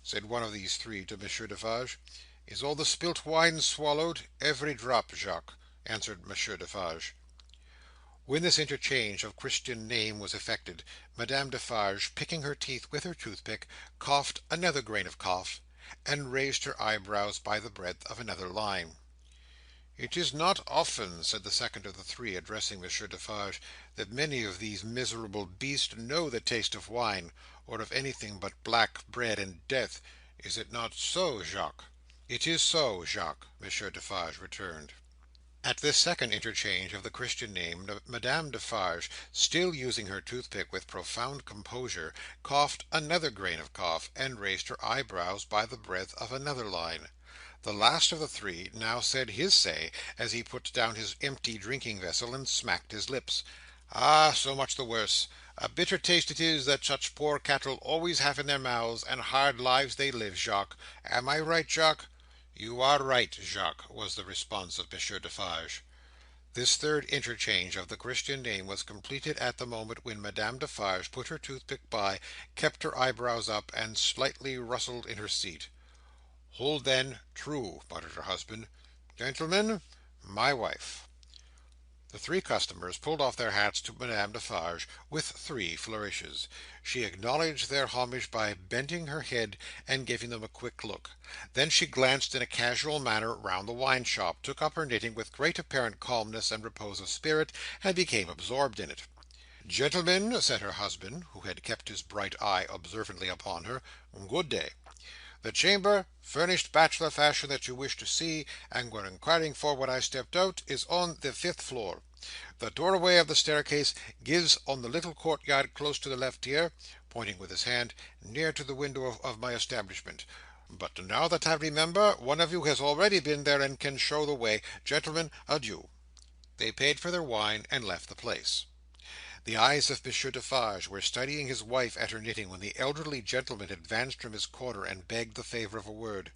Speaker 1: said one of these three to Monsieur Defarge. "Is all the spilt wine swallowed?" "Every drop, Jacques," answered Monsieur Defarge. When this interchange of Christian name was effected, Madame Defarge, picking her teeth with her toothpick, coughed another grain of cough, and raised her eyebrows by the breadth of another line. "It is not often," said the second of the three, addressing Monsieur Defarge, "that many of these miserable beasts know the taste of wine, or of anything but black bread and death. Is it not so, Jacques?" "It is so, Jacques," Monsieur Defarge returned. At this second interchange of the Christian name, Madame Defarge, still using her toothpick with profound composure, coughed another grain of cough, and raised her eyebrows by the breadth of another line. The last of the three now said his say, as he put down his empty drinking vessel, and smacked his lips. "Ah! So much the worse. A bitter taste it is that such poor cattle always have in their mouths, and hard lives they live, Jacques. Am I right, Jacques?" "You are right, Jacques," was the response of Monsieur Defarge. This third interchange of the Christian name was completed at the moment when Madame Defarge put her toothpick by, kept her eyebrows up, and slightly rustled in her seat. "Hold then, true," muttered her husband. "Gentlemen, my wife." The three customers pulled off their hats to Madame Defarge, with three flourishes. She acknowledged their homage by bending her head, and giving them a quick look. Then she glanced in a casual manner round the wine shop, took up her knitting with great apparent calmness and repose of spirit, and became absorbed in it. "Gentlemen," said her husband, who had kept his bright eye observantly upon her, "good day. The chamber, furnished bachelor fashion, that you wish to see, and were inquiring for when I stepped out, is on the 5th floor. The doorway of the staircase gives on the little courtyard close to the left here," pointing with his hand, "near to the window of my establishment. But now that I remember, one of you has already been there, and can show the way. Gentlemen, adieu." They paid for their wine, and left the place. The eyes of Monsieur Defarge were studying his wife at her knitting, when the elderly gentleman advanced from his corner, and begged the favour of a word.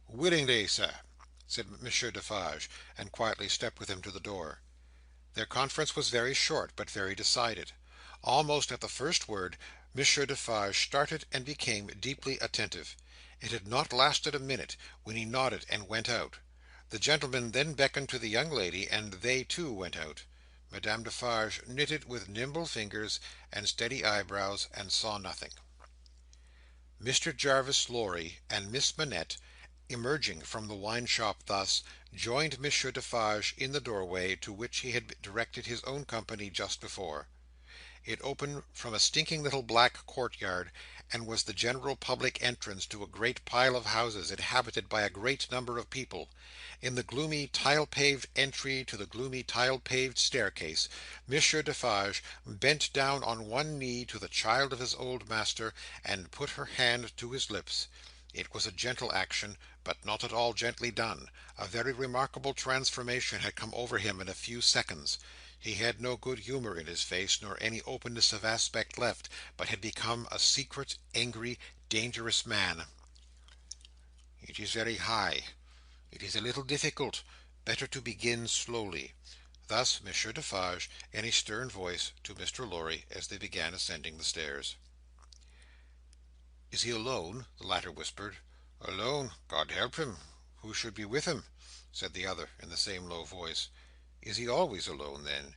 Speaker 1: "Willingly, sir," said Monsieur Defarge, and quietly stepped with him to the door. Their conference was very short, but very decided. Almost at the first word, Monsieur Defarge started and became deeply attentive. It had not lasted a minute, when he nodded and went out. The gentleman then beckoned to the young lady, and they too went out. Madame Defarge knitted with nimble fingers and steady eyebrows, and saw nothing. Mr. Jarvis Lorry and Miss Manette, emerging from the wine shop thus, joined Monsieur Defarge in the doorway to which he had directed his own company just before. It opened from a stinking little black courtyard, and was the general public entrance to a great pile of houses inhabited by a great number of people. In the gloomy tile-paved entry to the gloomy tile-paved staircase, Monsieur Defarge bent down on one knee to the child of his old master, and put her hand to his lips. It was a gentle action, but not at all gently done. A very remarkable transformation had come over him in a few seconds. He had no good humour in his face, nor any openness of aspect left, but had become a secret, angry, dangerous man. "It is very high. It is a little difficult. Better to begin slowly." Thus Monsieur Defarge, in a stern voice, to Mr. Lorry, as they began ascending the stairs. "Is he alone?" the latter whispered. "Alone? God help him! Who should be with him?" said the other, in the same low voice. "Is he always alone, then?"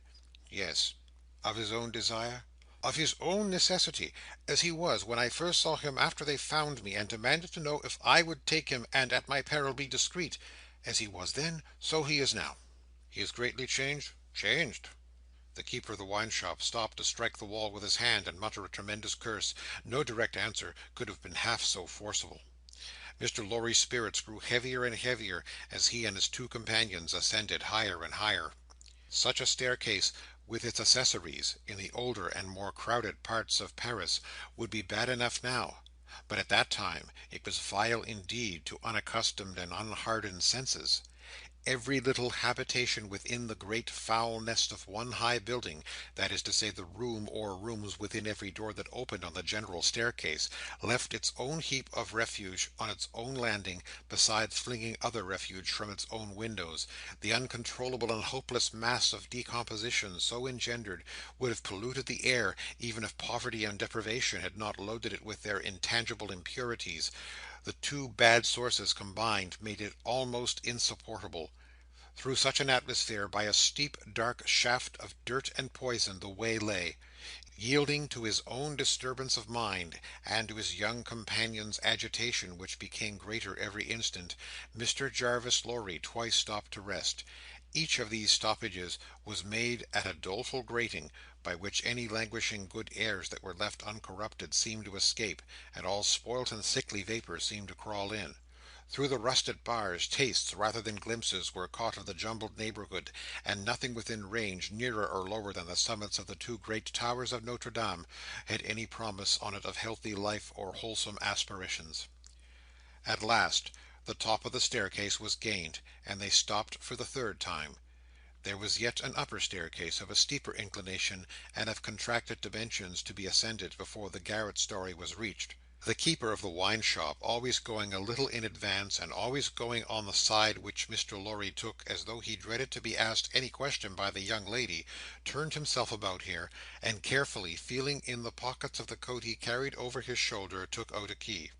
Speaker 1: "Yes." "Of his own desire?" "Of his own necessity. As he was, when I first saw him after they found me, and demanded to know if I would take him, and at my peril be discreet. As he was then, so he is now." "He is greatly changed?" "Changed." The keeper of the wine shop stopped to strike the wall with his hand, and mutter a tremendous curse. No direct answer could have been half so forcible. Mr. Lorry's spirits grew heavier and heavier, as he and his two companions ascended higher and higher. Such a staircase, with its accessories, in the older and more crowded parts of Paris, would be bad enough now; but at that time it was vile indeed to unaccustomed and unhardened senses. Every little habitation within the great foul nest of one high building, that is to say, the room or rooms within every door that opened on the general staircase, left its own heap of refuge on its own landing, besides flinging other refuge from its own windows. The uncontrollable and hopeless mass of decomposition so engendered would have polluted the air, even if poverty and deprivation had not loaded it with their intangible impurities. The two bad sources combined made it almost insupportable. Through such an atmosphere, by a steep dark shaft of dirt and poison, the way lay. Yielding to his own disturbance of mind, and to his young companion's agitation, which became greater every instant, Mr. Jarvis Lorry twice stopped to rest. Each of these stoppages was made at a doleful grating, by which any languishing good airs that were left uncorrupted seemed to escape, and all spoilt and sickly vapours seemed to crawl in. Through the rusted bars, tastes, rather than glimpses, were caught of the jumbled neighbourhood, and nothing within range, nearer or lower than the summits of the two great towers of Notre Dame, had any promise on it of healthy life or wholesome aspirations. At last, the top of the staircase was gained, and they stopped for the third time. There was yet an upper staircase of a steeper inclination and of contracted dimensions to be ascended before the garret story was reached. The keeper of the wine shop, always going a little in advance, and always going on the side which Mr. Lorry took, as though he dreaded to be asked any question by the young lady, turned himself about here, and carefully feeling in the pockets of the coat he carried over his shoulder, took out a key.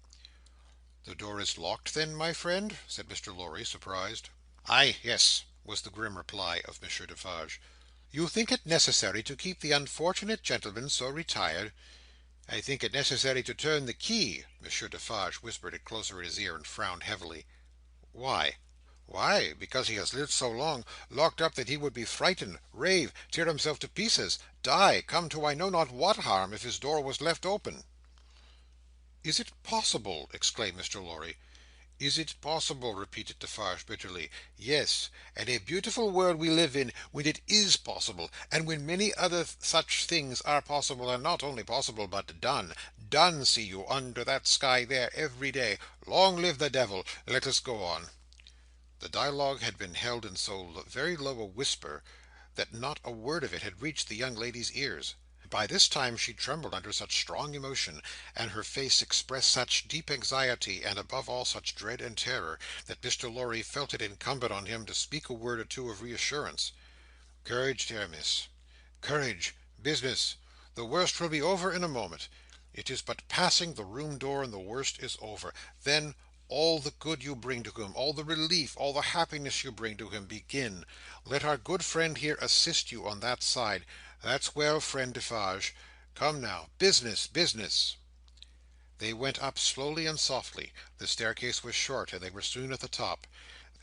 Speaker 1: "The door is locked then, my friend?" said Mr. Lorry, surprised. "Ay, yes," was the grim reply of Monsieur Defarge. "You think it necessary to keep the unfortunate gentleman so retired?" "I think it necessary to turn the key." Monsieur Defarge whispered it closer in his ear, and frowned heavily. "Why?" "Why? Because he has lived so long, locked up, that he would be frightened, rave, tear himself to pieces, die, come to I know not what harm, if his door was left open." "Is it possible?" exclaimed Mr. Lorry. "Is it possible?" repeated Defarge bitterly. "Yes. And a beautiful world we live in, when it is possible, and when many other such things are possible, and not only possible, but done. Done, see you, under that sky there, every day. Long live the devil! Let us go on." The dialogue had been held in so very low a whisper, that not a word of it had reached the young lady's ears. By this time she trembled under such strong emotion, and her face expressed such deep anxiety, and above all such dread and terror, that Mr. Lorry felt it incumbent on him to speak a word or two of reassurance. "Courage, dear miss. Courage. Business. The worst will be over in a moment. It is but passing the room door, and the worst is over. Then, all the good you bring to him, all the relief, all the happiness you bring to him, begin. Let our good friend here assist you on that side. That's well, friend Defarge. Come now. Business, business." They went up slowly and softly. The staircase was short, and they were soon at the top.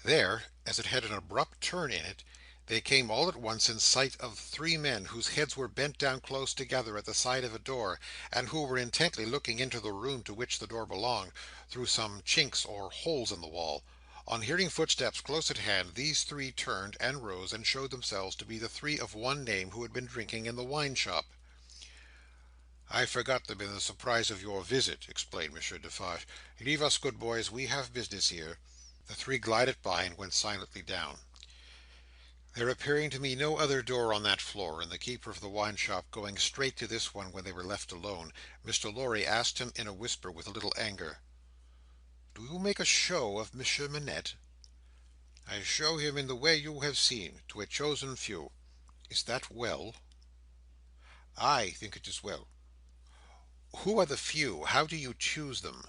Speaker 1: There, as it had an abrupt turn in it, they came all at once in sight of three men, whose heads were bent down close together at the side of a door, and who were intently looking into the room to which the door belonged, through some chinks or holes in the wall. On hearing footsteps close at hand, these three turned, and rose, and showed themselves to be the three of one name who had been drinking in the wine shop. "I forgot them in the surprise of your visit," explained Monsieur Defarge. "Leave us, good boys. We have business here." The three glided by, and went silently down. There appearing to be no other door on that floor, and the keeper of the wine shop going straight to this one when they were left alone, Mr. Lorry asked him in a whisper, with a little anger, "Do you make a show of Monsieur Manette?" "I show him in the way you have seen, to a chosen few." "Is that well?" "I think it is well." "Who are the few? How do you choose them?"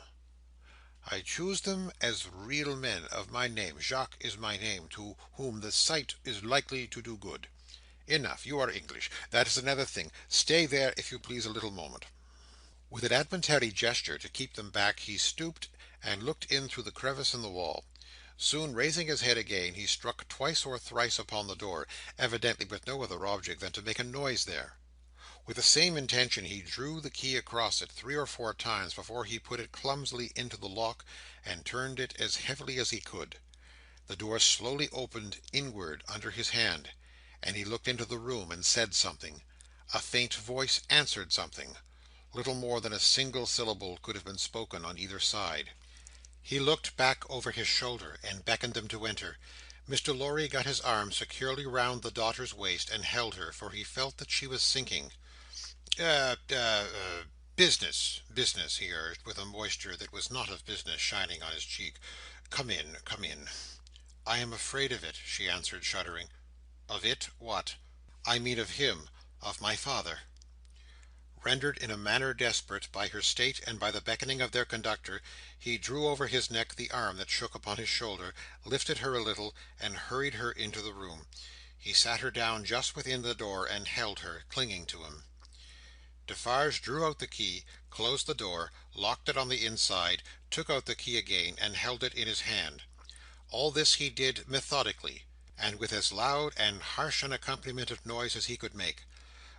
Speaker 1: "I choose them as real men of my name. Jacques is my name, to whom the sight is likely to do good. Enough. You are English. That is another thing. Stay there, if you please, a little moment." With an admonitory gesture to keep them back, he stooped, and looked in through the crevice in the wall. Soon raising his head again, he struck twice or thrice upon the door, evidently with no other object than to make a noise there. With the same intention, he drew the key across it 3 or 4 times before he put it clumsily into the lock, and turned it as heavily as he could. The door slowly opened inward under his hand, and he looked into the room, and said something. A faint voice answered something. Little more than a single syllable could have been spoken on either side. He looked back over his shoulder, and beckoned them to enter. Mr. Lorry got his arm securely round the daughter's waist, and held her, for he felt that she was sinking. Business, business," he urged, with a moisture that was not of business shining on his cheek. "Come in, come in." "I am afraid of it," she answered, shuddering. "Of it? What?" "I mean of him. Of my father." Rendered in a manner desperate, by her state and by the beckoning of their conductor, he drew over his neck the arm that shook upon his shoulder, lifted her a little, and hurried her into the room. He sat her down just within the door, and held her, clinging to him. Defarge drew out the key, closed the door, locked it on the inside, took out the key again, and held it in his hand. All this he did methodically, and with as loud and harsh an accompaniment of noise as he could make.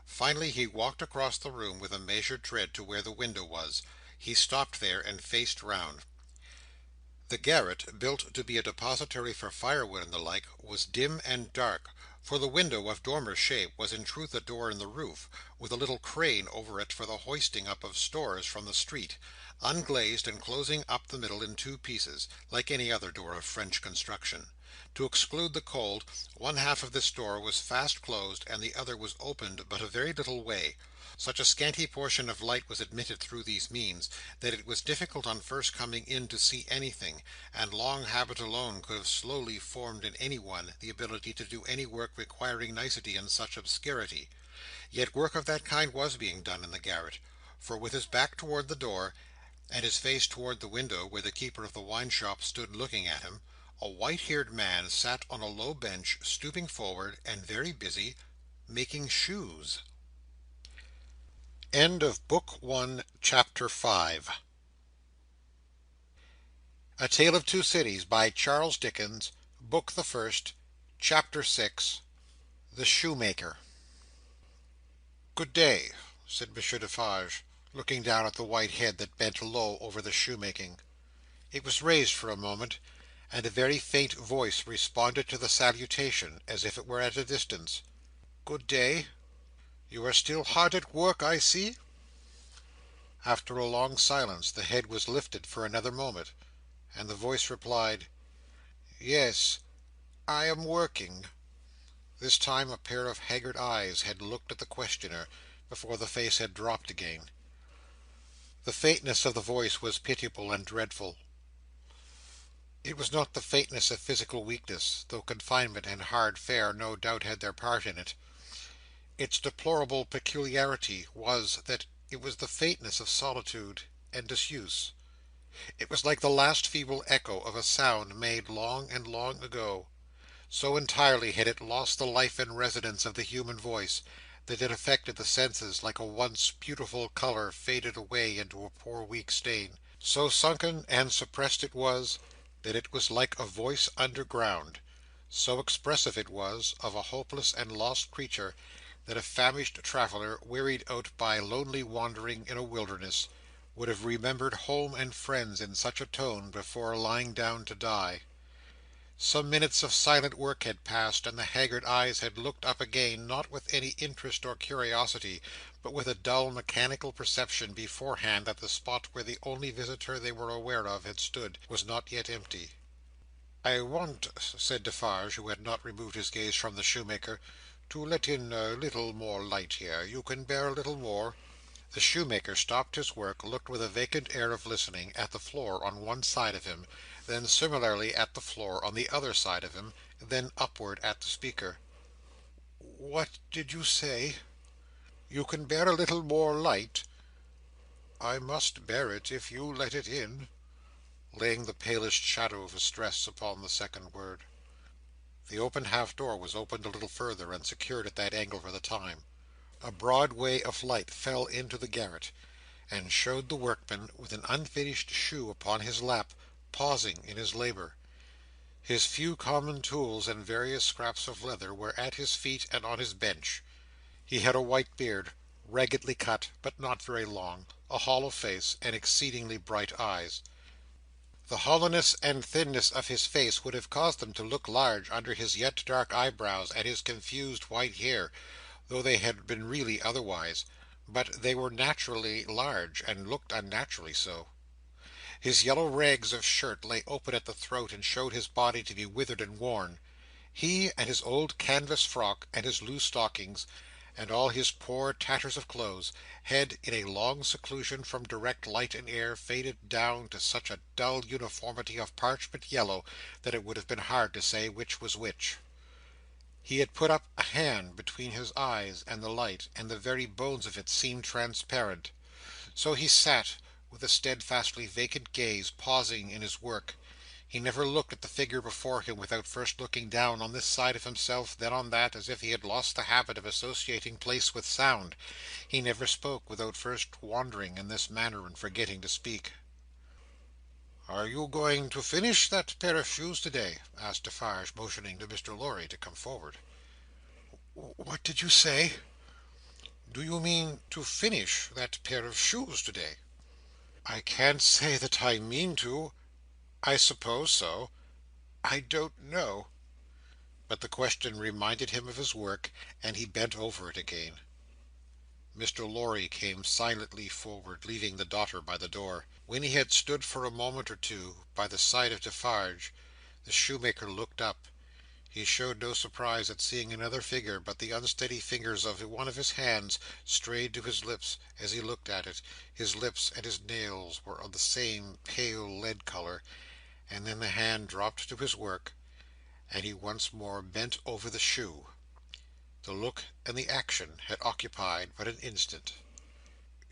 Speaker 1: Finally, he walked across the room with a measured tread to where the window was. He stopped there, and faced round. The garret, built to be a depository for firewood and the like, was dim and dark, for the window, of dormer shape, was in truth a door in the roof, with a little crane over it for the hoisting up of stores from the street, unglazed and closing up the middle in two pieces, like any other door of French construction. To exclude the cold, one half of this door was fast closed, and the other was opened but a very little way. Such a scanty portion of light was admitted through these means, that it was difficult on first coming in to see anything, and long habit alone could have slowly formed in any one the ability to do any work requiring nicety in such obscurity. Yet work of that kind was being done in the garret, for with his back toward the door, and his face toward the window where the keeper of the wine shop stood looking at him, a white-haired man sat on a low bench, stooping forward, and very busy, making shoes. End of Book 1, Chapter 5. A Tale of Two Cities, by Charles Dickens, Book the First, Chapter 6. The Shoemaker. "Good day," said Monsieur Defarge, looking down at the white head that bent low over the shoemaking. It was raised for a moment, and a very faint voice responded to the salutation, as if it were at a distance. "Good day. You are still hard at work, I see?" After a long silence, the head was lifted for another moment, and the voice replied, "Yes, I am working." This time a pair of haggard eyes had looked at the questioner, before the face had dropped again. The faintness of the voice was pitiable and dreadful. It was not the faintness of physical weakness, though confinement and hard fare no doubt had their part in it. Its deplorable peculiarity was, that it was the faintness of solitude and disuse. It was like the last feeble echo of a sound made long and long ago. So entirely had it lost the life and resonance of the human voice, that it affected the senses like a once beautiful colour faded away into a poor weak stain. So sunken and suppressed it was, that it was like a voice underground. So expressive it was, of a hopeless and lost creature, that a famished traveller, wearied out by lonely wandering in a wilderness, would have remembered home and friends in such a tone before lying down to die. Some minutes of silent work had passed, and the haggard eyes had looked up again, not with any interest or curiosity, but with a dull mechanical perception beforehand that the spot where the only visitor they were aware of had stood, was not yet empty. "I want," said Defarge, who had not removed his gaze from the shoemaker, "to let in a little more light here. You can bear a little more?" The shoemaker stopped his work, looked with a vacant air of listening, at the floor on one side of him, then similarly at the floor on the other side of him, then upward at the speaker. "What did you say? You can bear a little more light?" "I must bear it, if you let it in," laying the palest shadow of stress upon the second word. The open half-door was opened a little further, and secured at that angle for the time. A broad way of light fell into the garret, and showed the workman, with an unfinished shoe upon his lap, pausing in his labour. His few common tools and various scraps of leather were at his feet and on his bench. He had a white beard, raggedly cut, but not very long, a hollow face, and exceedingly bright eyes. The hollowness and thinness of his face would have caused them to look large under his yet dark eyebrows and his confused white hair, though they had been really otherwise, but they were naturally large, and looked unnaturally so. His yellow rags of shirt lay open at the throat, and showed his body to be withered and worn. He, and his old canvas frock, and his loose stockings, and all his poor tatters of clothes, had, in a long seclusion from direct light and air, faded down to such a dull uniformity of parchment yellow, that it would have been hard to say which was which. He had put up a hand between his eyes and the light, and the very bones of it seemed transparent. So he sat, with a steadfastly vacant gaze, pausing in his work. He never looked at the figure before him without first looking down on this side of himself, then on that, as if he had lost the habit of associating place with sound. He never spoke without first wandering in this manner and forgetting to speak. "Are you going to finish that pair of shoes today?" asked Defarge, motioning to Mr. Lorry to come forward. "What did you say?" "Do you mean to finish that pair of shoes today?" "I can't say that I mean to. I suppose so. I don't know." But the question reminded him of his work, and he bent over it again. Mr. Lorry came silently forward, leaving the daughter by the door. When he had stood for a moment or two by the side of Defarge, the shoemaker looked up. He showed no surprise at seeing another figure, but the unsteady fingers of one of his hands strayed to his lips as he looked at it. His lips and his nails were of the same pale lead colour, and then the hand dropped to his work, and he once more bent over the shoe. The look and the action had occupied but an instant.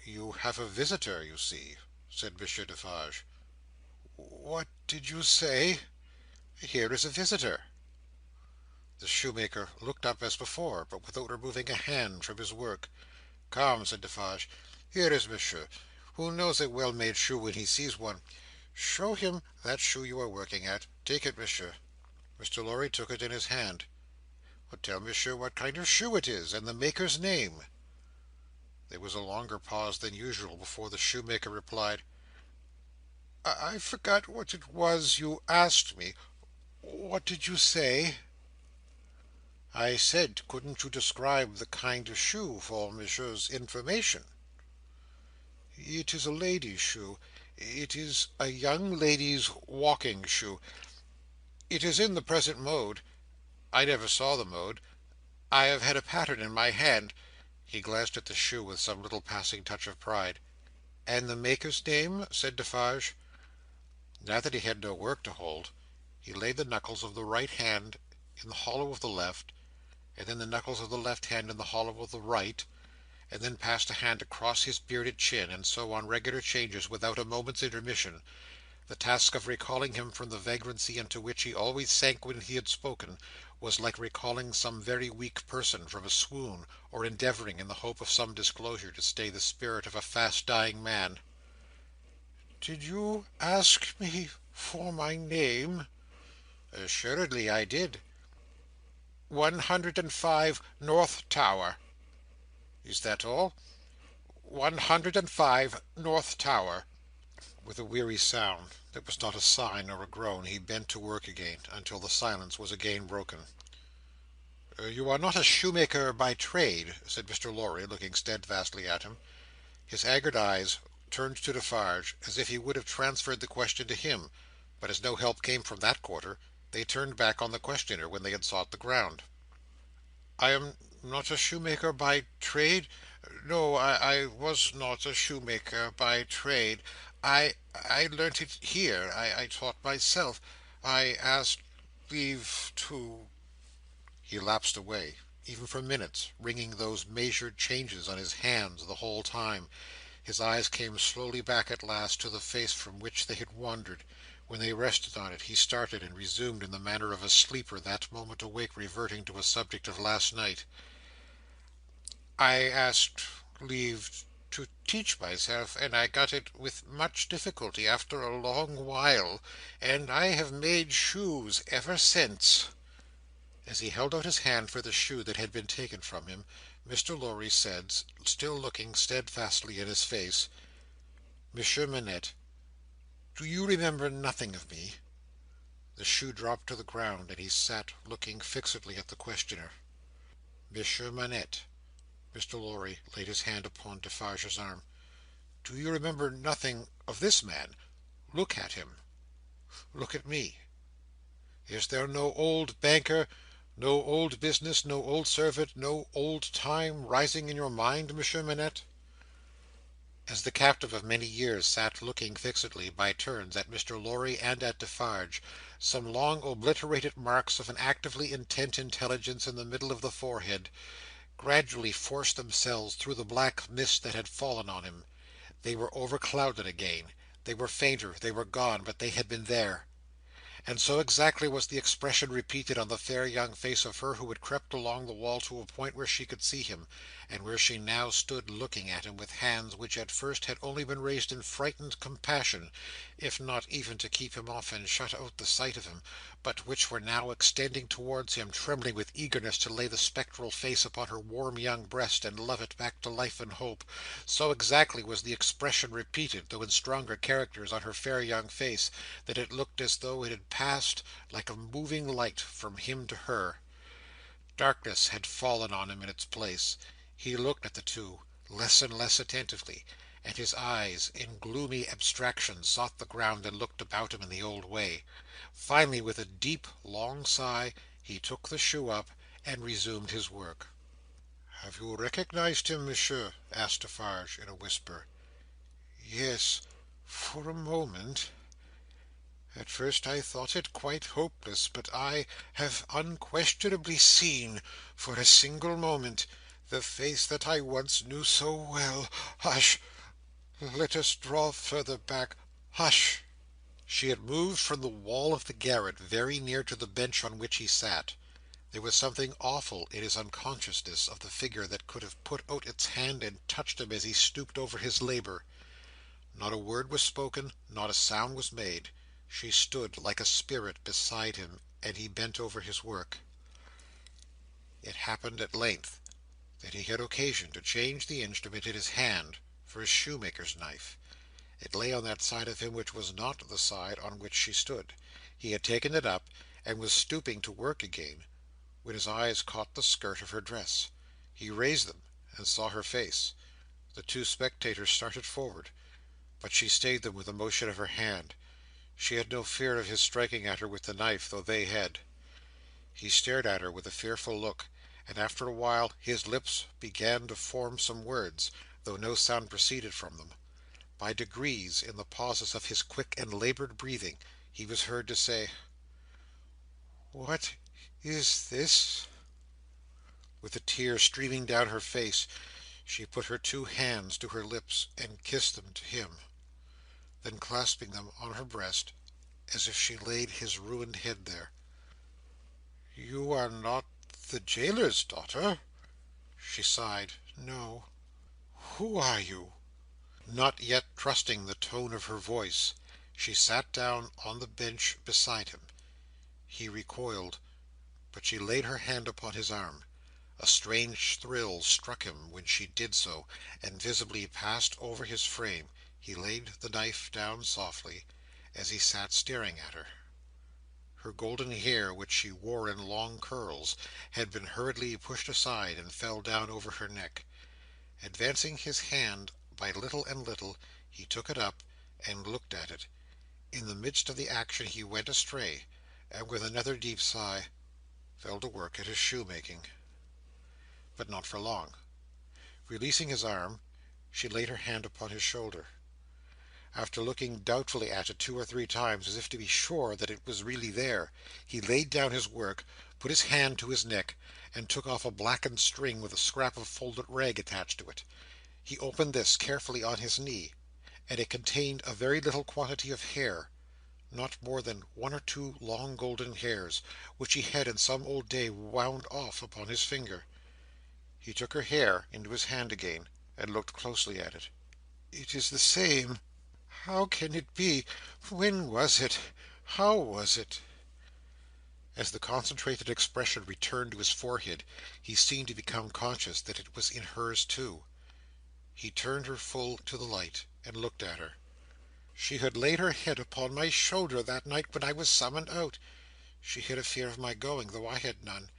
Speaker 1: "You have a visitor, you see," said Monsieur Defarge. "What did you say?" "Here is a visitor." The shoemaker looked up as before, but without removing a hand from his work. "Come," said Defarge. "Here is Monsieur, who knows a well-made shoe when he sees one. Show him that shoe you are working at. Take it, Monsieur." Mr. Lorry took it in his hand. "Well, tell Monsieur what kind of shoe it is, and the maker's name." There was a longer pause than usual before the shoemaker replied, "I forgot what it was you asked me. What did you say?" "I said, couldn't you describe the kind of shoe for Monsieur's information?" "It is a lady's shoe. It is a young lady's walking shoe. It is in the present mode. I never saw the mode. I have had a pattern in my hand." He glanced at the shoe with some little passing touch of pride. "And the maker's name?" said Defarge. Now that he had no work to hold, he laid the knuckles of the right hand in the hollow of the left, and then the knuckles of the left hand in the hollow of the right, and then passed a hand across his bearded chin, and so on regular changes without a moment's intermission. The task of recalling him from the vagrancy into which he always sank when he had spoken, was like recalling some very weak person from a swoon, or endeavouring, in the hope of some disclosure, to stay the spirit of a fast dying man. "Did you ask me for my name?" "Assuredly I did." 105 North Tower." "Is that all?" 105 North Tower." With a weary sound that was not a sigh nor a groan, he bent to work again, until the silence was again broken. "You are not a shoemaker by trade?" said Mr. Lorry, looking steadfastly at him. His haggard eyes turned to Defarge, as if he would have transferred the question to him, but as no help came from that quarter, they turned back on the questioner when they had sought the ground. "I am not a shoemaker by trade? No, I was not a shoemaker by trade. I learnt it here. I taught myself. I asked leave to—" He lapsed away, even for minutes, ringing those measured changes on his hands the whole time. His eyes came slowly back at last to the face from which they had wandered. When they rested on it, he started and resumed in the manner of a sleeper, that moment awake, reverting to a subject of last night. "I asked leave to teach myself, and I got it with much difficulty after a long while, and I have made shoes ever since." As he held out his hand for the shoe that had been taken from him, Mr. Lorry said, still looking steadfastly in his face, "Monsieur Manette, do you remember nothing of me?" The shoe dropped to the ground, and he sat looking fixedly at the questioner. "Monsieur Manette," Mr. Lorry laid his hand upon Defarge's arm, "do you remember nothing of this man? Look at him. Look at me. Is there no old banker, no old business, no old servant, no old time, rising in your mind, Monsieur Manette?" As the captive of many years sat looking fixedly, by turns, at Mr. Lorry and at Defarge, some long obliterated marks of an actively intent intelligence in the middle of the forehead gradually forced themselves through the black mist that had fallen on him. They were overclouded again. They were fainter, they were gone, but they had been there. And so exactly was the expression repeated on the fair young face of her who had crept along the wall to a point where she could see him, and where she now stood looking at him with hands which at first had only been raised in frightened compassion, if not even to keep him off and shut out the sight of him, but which were now extending towards him, trembling with eagerness to lay the spectral face upon her warm young breast and love it back to life and hope. So exactly was the expression repeated, though in stronger characters, on her fair young face, that it looked as though it had passed, like a moving light, from him to her. Darkness had fallen on him in its place. He looked at the two, less and less attentively, and his eyes, in gloomy abstraction, sought the ground and looked about him in the old way. Finally, with a deep, long sigh, he took the shoe up, and resumed his work. "Have you recognized him, monsieur?" asked Defarge, in a whisper. "Yes, for a moment. At first I thought it quite hopeless, but I have unquestionably seen, for a single moment, the face that I once knew so well. Hush! Let us draw further back. Hush!" She had moved from the wall of the garret, very near to the bench on which he sat. There was something awful in his unconsciousness of the figure that could have put out its hand and touched him as he stooped over his labour. Not a word was spoken, not a sound was made. She stood like a spirit beside him, and he bent over his work. It happened at length that he had occasion to change the instrument in his hand for his shoemaker's knife. It lay on that side of him which was not the side on which she stood. He had taken it up, and was stooping to work again, when his eyes caught the skirt of her dress. He raised them, and saw her face. The two spectators started forward, but she stayed them with a motion of her hand. She had no fear of his striking at her with the knife, though they had. He stared at her with a fearful look, and after a while his lips began to form some words, though no sound proceeded from them. By degrees, in the pauses of his quick and laboured breathing, he was heard to say, "What is this?" With the tears streaming down her face, she put her two hands to her lips, and kissed them to him. Then clasping them on her breast, as if she laid his ruined head there, "You are not the jailer's daughter?" She sighed. "No." "Who are you?" Not yet trusting the tone of her voice, she sat down on the bench beside him. He recoiled, but she laid her hand upon his arm. A strange thrill struck him when she did so, and visibly passed over his frame. He laid the knife down softly, as he sat staring at her. Her golden hair, which she wore in long curls, had been hurriedly pushed aside, and fell down over her neck. Advancing his hand by little and little, he took it up, and looked at it. In the midst of the action he went astray, and with another deep sigh, fell to work at his shoemaking. But not for long. Releasing his arm, she laid her hand upon his shoulder. After looking doubtfully at it two or three times, as if to be sure that it was really there, he laid down his work, put his hand to his neck, and took off a blackened string with a scrap of folded rag attached to it. He opened this carefully on his knee, and it contained a very little quantity of hair, not more than one or two long golden hairs, which he had in some old day wound off upon his finger. He took her hair into his hand again, and looked closely at it. "It is the same. How can it be? When was it? How was it?" As the concentrated expression returned to his forehead, he seemed to become conscious that it was in hers too. He turned her full to the light, and looked at her. "She had laid her head upon my shoulder that night when I was summoned out. She had a fear of my going, though I had none.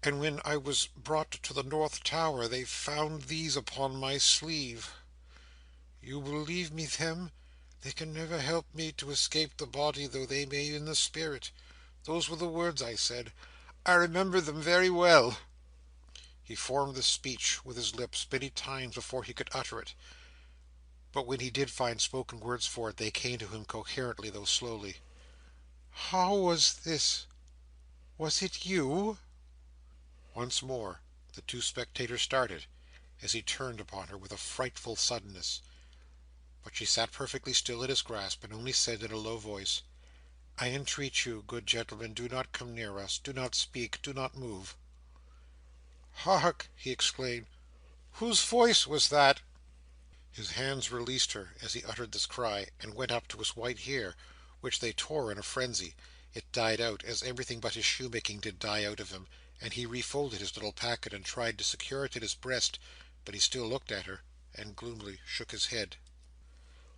Speaker 1: And when I was brought to the North Tower, they found these upon my sleeve. You will leave me them? They can never help me to escape the body, though they may in the spirit. Those were the words I said. I remember them very well." He formed the speech with his lips many times before he could utter it, but when he did find spoken words for it, they came to him coherently, though slowly. "How was this? Was it you?" Once more the two spectators started, as he turned upon her with a frightful suddenness. But she sat perfectly still in his grasp, and only said in a low voice, I entreat you, good gentlemen, do not come near us, do not speak, do not move." "Hark!" he exclaimed. "Whose voice was that?" His hands released her as he uttered this cry, and went up to his white hair, which they tore in a frenzy. It died out, as everything but his shoemaking did die out of him, and he refolded his little packet and tried to secure it in his breast, but he still looked at her, and gloomily shook his head.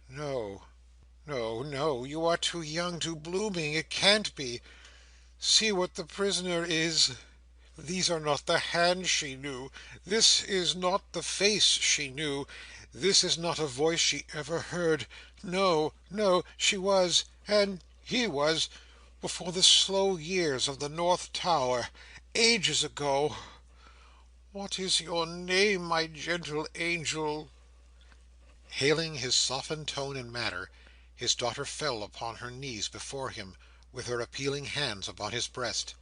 Speaker 1: "No, no, no, you are too young, too blooming, it can't be. See what the prisoner is. These are not the hands she knew. This is not the face she knew. This is not a voice she ever heard. No, no, she was, and he was, before the slow years of the North Tower, ages ago. What is your name, my gentle angel?" Hailing his softened tone and manner, his daughter fell upon her knees before him, with her appealing hands upon his breast.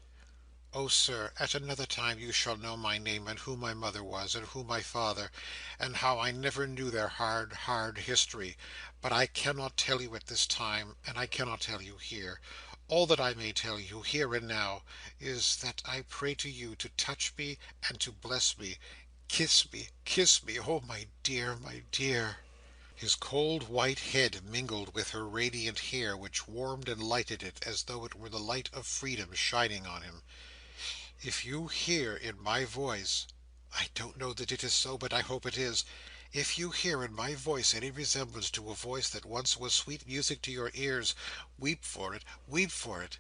Speaker 1: "Oh, sir, at another time you shall know my name, and who my mother was, and who my father, and how I never knew their hard, hard history. But I cannot tell you at this time, and I cannot tell you here. All that I may tell you, here and now, is, that I pray to you to touch me and to bless me. Kiss me, kiss me, oh my dear, my dear!" His cold white head mingled with her radiant hair, which warmed and lighted it, as though it were the light of freedom shining on him. "If you hear in my voice, I don't know that it is so, but I hope it is, if you hear in my voice any resemblance to a voice that once was sweet music to your ears, weep for it, weep for it.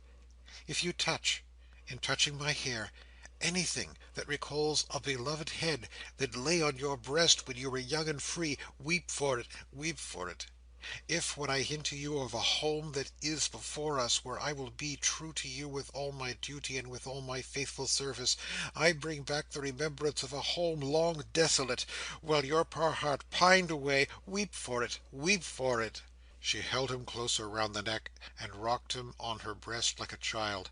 Speaker 1: If you touch, in touching my hair, anything that recalls a beloved head that lay on your breast when you were young and free, weep for it, weep for it. If, when I hint to you of a home that is before us, where I will be true to you with all my duty and with all my faithful service, I bring back the remembrance of a home long desolate, while your poor heart pined away, weep for it, weep for it." She held him closer round the neck, and rocked him on her breast like a child.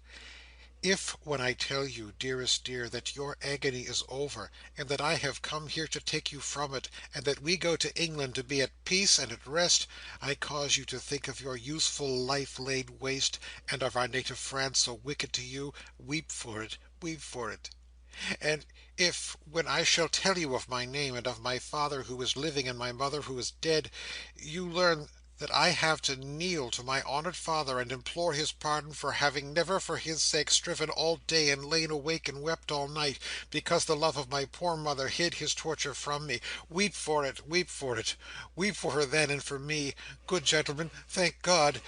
Speaker 1: "If, when I tell you, dearest dear, that your agony is over, and that I have come here to take you from it, and that we go to England to be at peace and at rest, I cause you to think of your useful life laid waste, and of our native France so wicked to you, weep for it, weep for it. And if, when I shall tell you of my name, and of my father who is living and my mother who is dead, you learn that I have to kneel to my honoured father and implore his pardon for having never for his sake striven all day and lain awake and wept all night, because the love of my poor mother hid his torture from me, weep for it, weep for it. Weep for her then, and for me. Good gentlemen, thank God!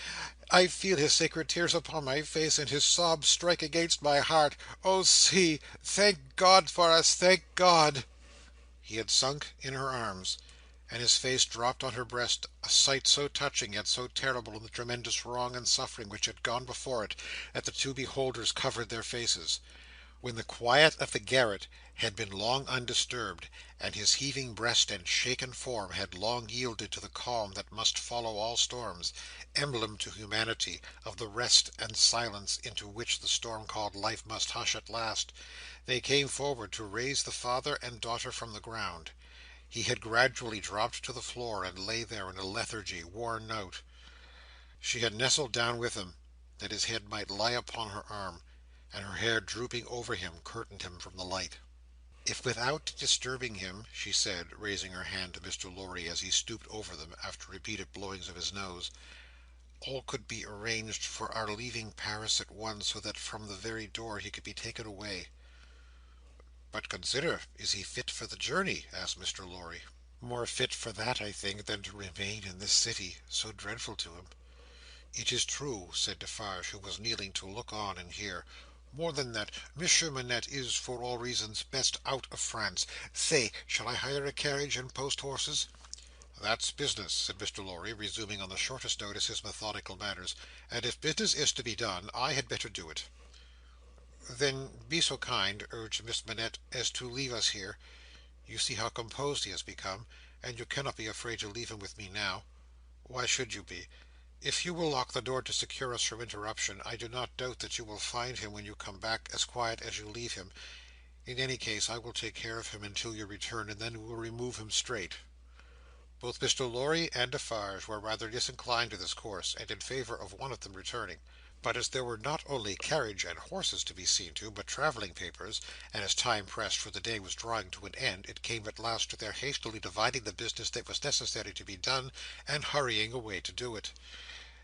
Speaker 1: I feel his sacred tears upon my face, and his sobs strike against my heart. Oh, see! Thank God for us, thank God!" He had sunk in her arms, and his face dropped on her breast, a sight so touching yet so terrible in the tremendous wrong and suffering which had gone before it, that the two beholders covered their faces. When the quiet of the garret had been long undisturbed, and his heaving breast and shaken form had long yielded to the calm that must follow all storms, emblem to humanity of the rest and silence into which the storm called life must hush at last, they came forward to raise the father and daughter from the ground. He had gradually dropped to the floor, and lay there in a lethargy, worn out. She had nestled down with him, that his head might lie upon her arm, and her hair drooping over him curtained him from the light. "If without disturbing him," she said, raising her hand to Mr. Lorry as he stooped over them, after repeated blowings of his nose, "all could be arranged for our leaving Paris at once, so that from the very door he could be taken away." "But consider, is he fit for the journey?" asked Mr. Lorry. "More fit for that, I think, than to remain in this city, so dreadful to him." "It is true," said Defarge, who was kneeling to look on and hear. "More than that, Monsieur Manette is, for all reasons, best out of France. Say, shall I hire a carriage and post horses?" "That's business," said Mr. Lorry, resuming on the shortest notice his methodical manners, "and if business is to be done, I had better do it." "Then be so kind," urged Miss Manette, "as to leave us here. You see how composed he has become, and you cannot be afraid to leave him with me now. Why should you be? If you will lock the door to secure us from interruption, I do not doubt that you will find him when you come back as quiet as you leave him. In any case, I will take care of him until your return, and then we will remove him straight." Both Mr. Lorry and Defarge were rather disinclined to this course, and in favour of one of them returning. But as there were not only carriage and horses to be seen to, but travelling papers, and as time pressed, for the day was drawing to an end, it came at last to their hastily dividing the business that was necessary to be done, and hurrying away to do it.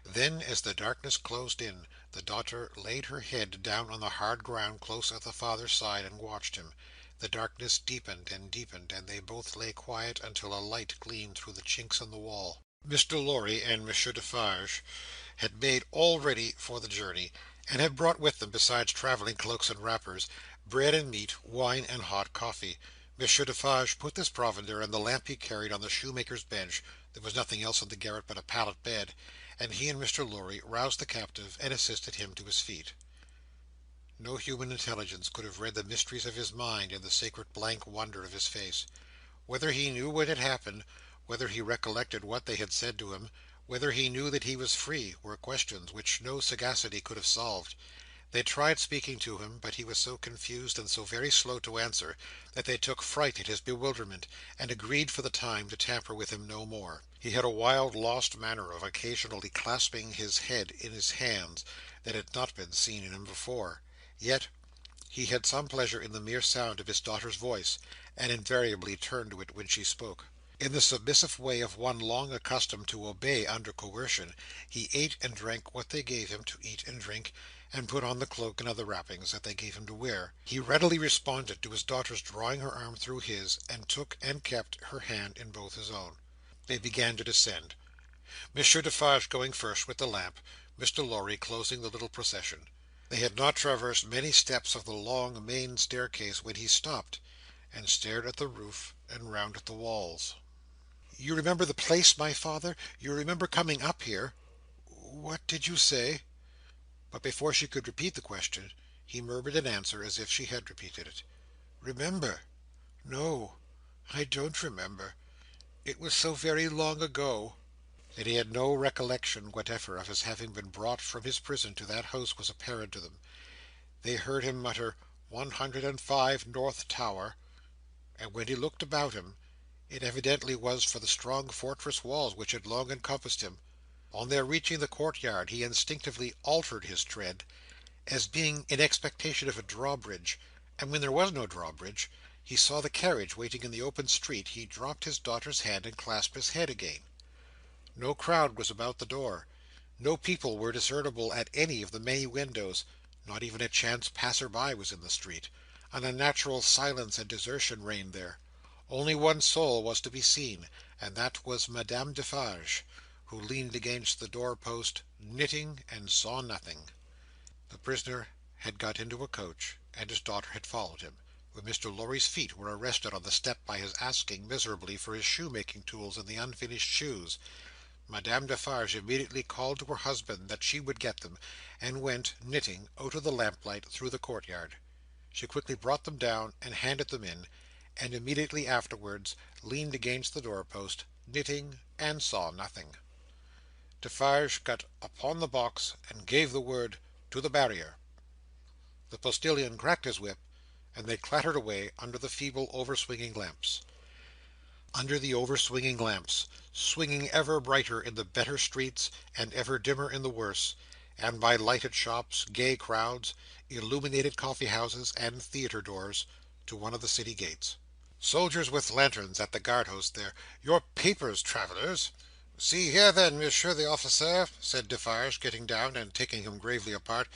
Speaker 1: Then, as the darkness closed in, the daughter laid her head down on the hard ground close at the father's side, and watched him. The darkness deepened and deepened, and they both lay quiet until a light gleamed through the chinks in the wall. Mr. Lorry and Monsieur Defarge had made all ready for the journey, and had brought with them, besides travelling cloaks and wrappers, bread and meat, wine and hot coffee. Monsieur Defarge put this provender and the lamp he carried on the shoemaker's bench (there was nothing else in the garret but a pallet bed), and he and Mr. Lorry roused the captive, and assisted him to his feet. No human intelligence could have read the mysteries of his mind in the sacred blank wonder of his face. Whether he knew what had happened, whether he recollected what they had said to him, whether he knew that he was free, were questions which no sagacity could have solved. They tried speaking to him, but he was so confused and so very slow to answer, that they took fright at his bewilderment, and agreed for the time to tamper with him no more. He had a wild lost manner of occasionally clasping his head in his hands, that had not been seen in him before. Yet he had some pleasure in the mere sound of his daughter's voice, and invariably turned to it when she spoke. In the submissive way of one long accustomed to obey under coercion, he ate and drank what they gave him to eat and drink, and put on the cloak and other wrappings that they gave him to wear. He readily responded to his daughter's drawing her arm through his, and took and kept her hand in both his own. They began to descend. Monsieur Defarge going first with the lamp, Mr. Lorry closing the little procession. They had not traversed many steps of the long main staircase when he stopped, and stared at the roof and round at the walls. "You remember the place, my father? You remember coming up here?" "What did you say?" But before she could repeat the question, he murmured an answer as if she had repeated it. "Remember? No, I don't remember. It was so very long ago." That he had no recollection whatever of his having been brought from his prison to that house was apparent to them. They heard him mutter 105 North Tower, and when he looked about him, it evidently was for the strong fortress walls which had long encompassed him. On their reaching the courtyard, he instinctively altered his tread, as being in expectation of a drawbridge, and when there was no drawbridge, he saw the carriage waiting in the open street, he dropped his daughter's hand and clasped his head again. No crowd was about the door. No people were discernible at any of the many windows. Not even a chance passer-by was in the street. An unnatural silence and desertion reigned there. Only one soul was to be seen, and that was Madame Defarge, who leaned against the door-post, knitting, and saw nothing. The prisoner had got into a coach, and his daughter had followed him, when Mr. Lorry's feet were arrested on the step by his asking miserably for his shoemaking tools and the unfinished shoes. Madame Defarge immediately called to her husband that she would get them, and went, knitting, out of the lamplight through the courtyard. She quickly brought them down, and handed them in, and immediately afterwards leaned against the door-post, knitting, and saw nothing. Defarge got upon the box, and gave the word, "To the barrier." The postillion cracked his whip, and they clattered away under the feeble over-swinging lamps. Under the over-swinging lamps, swinging ever brighter in the better streets, and ever dimmer in the worse, and by lighted shops, gay crowds, illuminated coffee-houses, and theatre doors, to one of the city gates. Soldiers with lanterns at the guard-house there. "Your papers, travellers." "See here then, Monsieur the officer," said Defarge, getting down, and taking him gravely apart.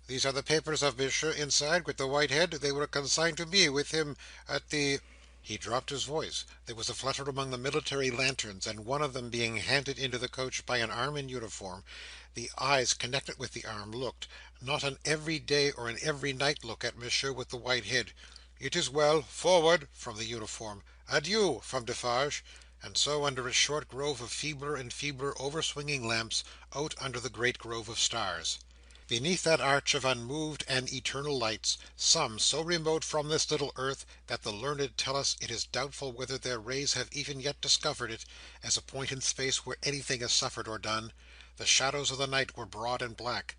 Speaker 1: "These are the papers of Monsieur inside, with the white head. They were consigned to me, with him, at the—" He dropped his voice. There was a flutter among the military lanterns, and one of them being handed into the coach by an arm in uniform, the eyes connected with the arm looked, not an every day or an every night look, at Monsieur with the white head. "It is well. Forward!" from the uniform. "Adieu!" from Defarge. And so, under a short grove of feebler and feebler over-swinging lamps, out under the great grove of stars. Beneath that arch of unmoved and eternal lights, some so remote from this little earth that the learned tell us it is doubtful whether their rays have even yet discovered it, as a point in space where anything is suffered or done, the shadows of the night were broad and black.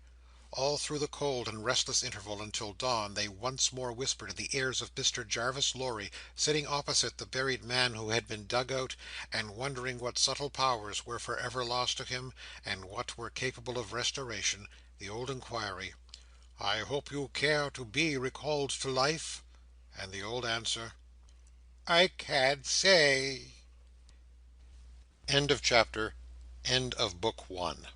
Speaker 1: All through the cold and restless interval until dawn, they once more whispered in the ears of Mr. Jarvis Lorry, sitting opposite the buried man who had been dug out, and wondering what subtle powers were for ever lost to him, and what were capable of restoration. The old inquiry, "I hope you care to be recalled to life?" And the old answer, "I can't say." End of chapter. End of book 1.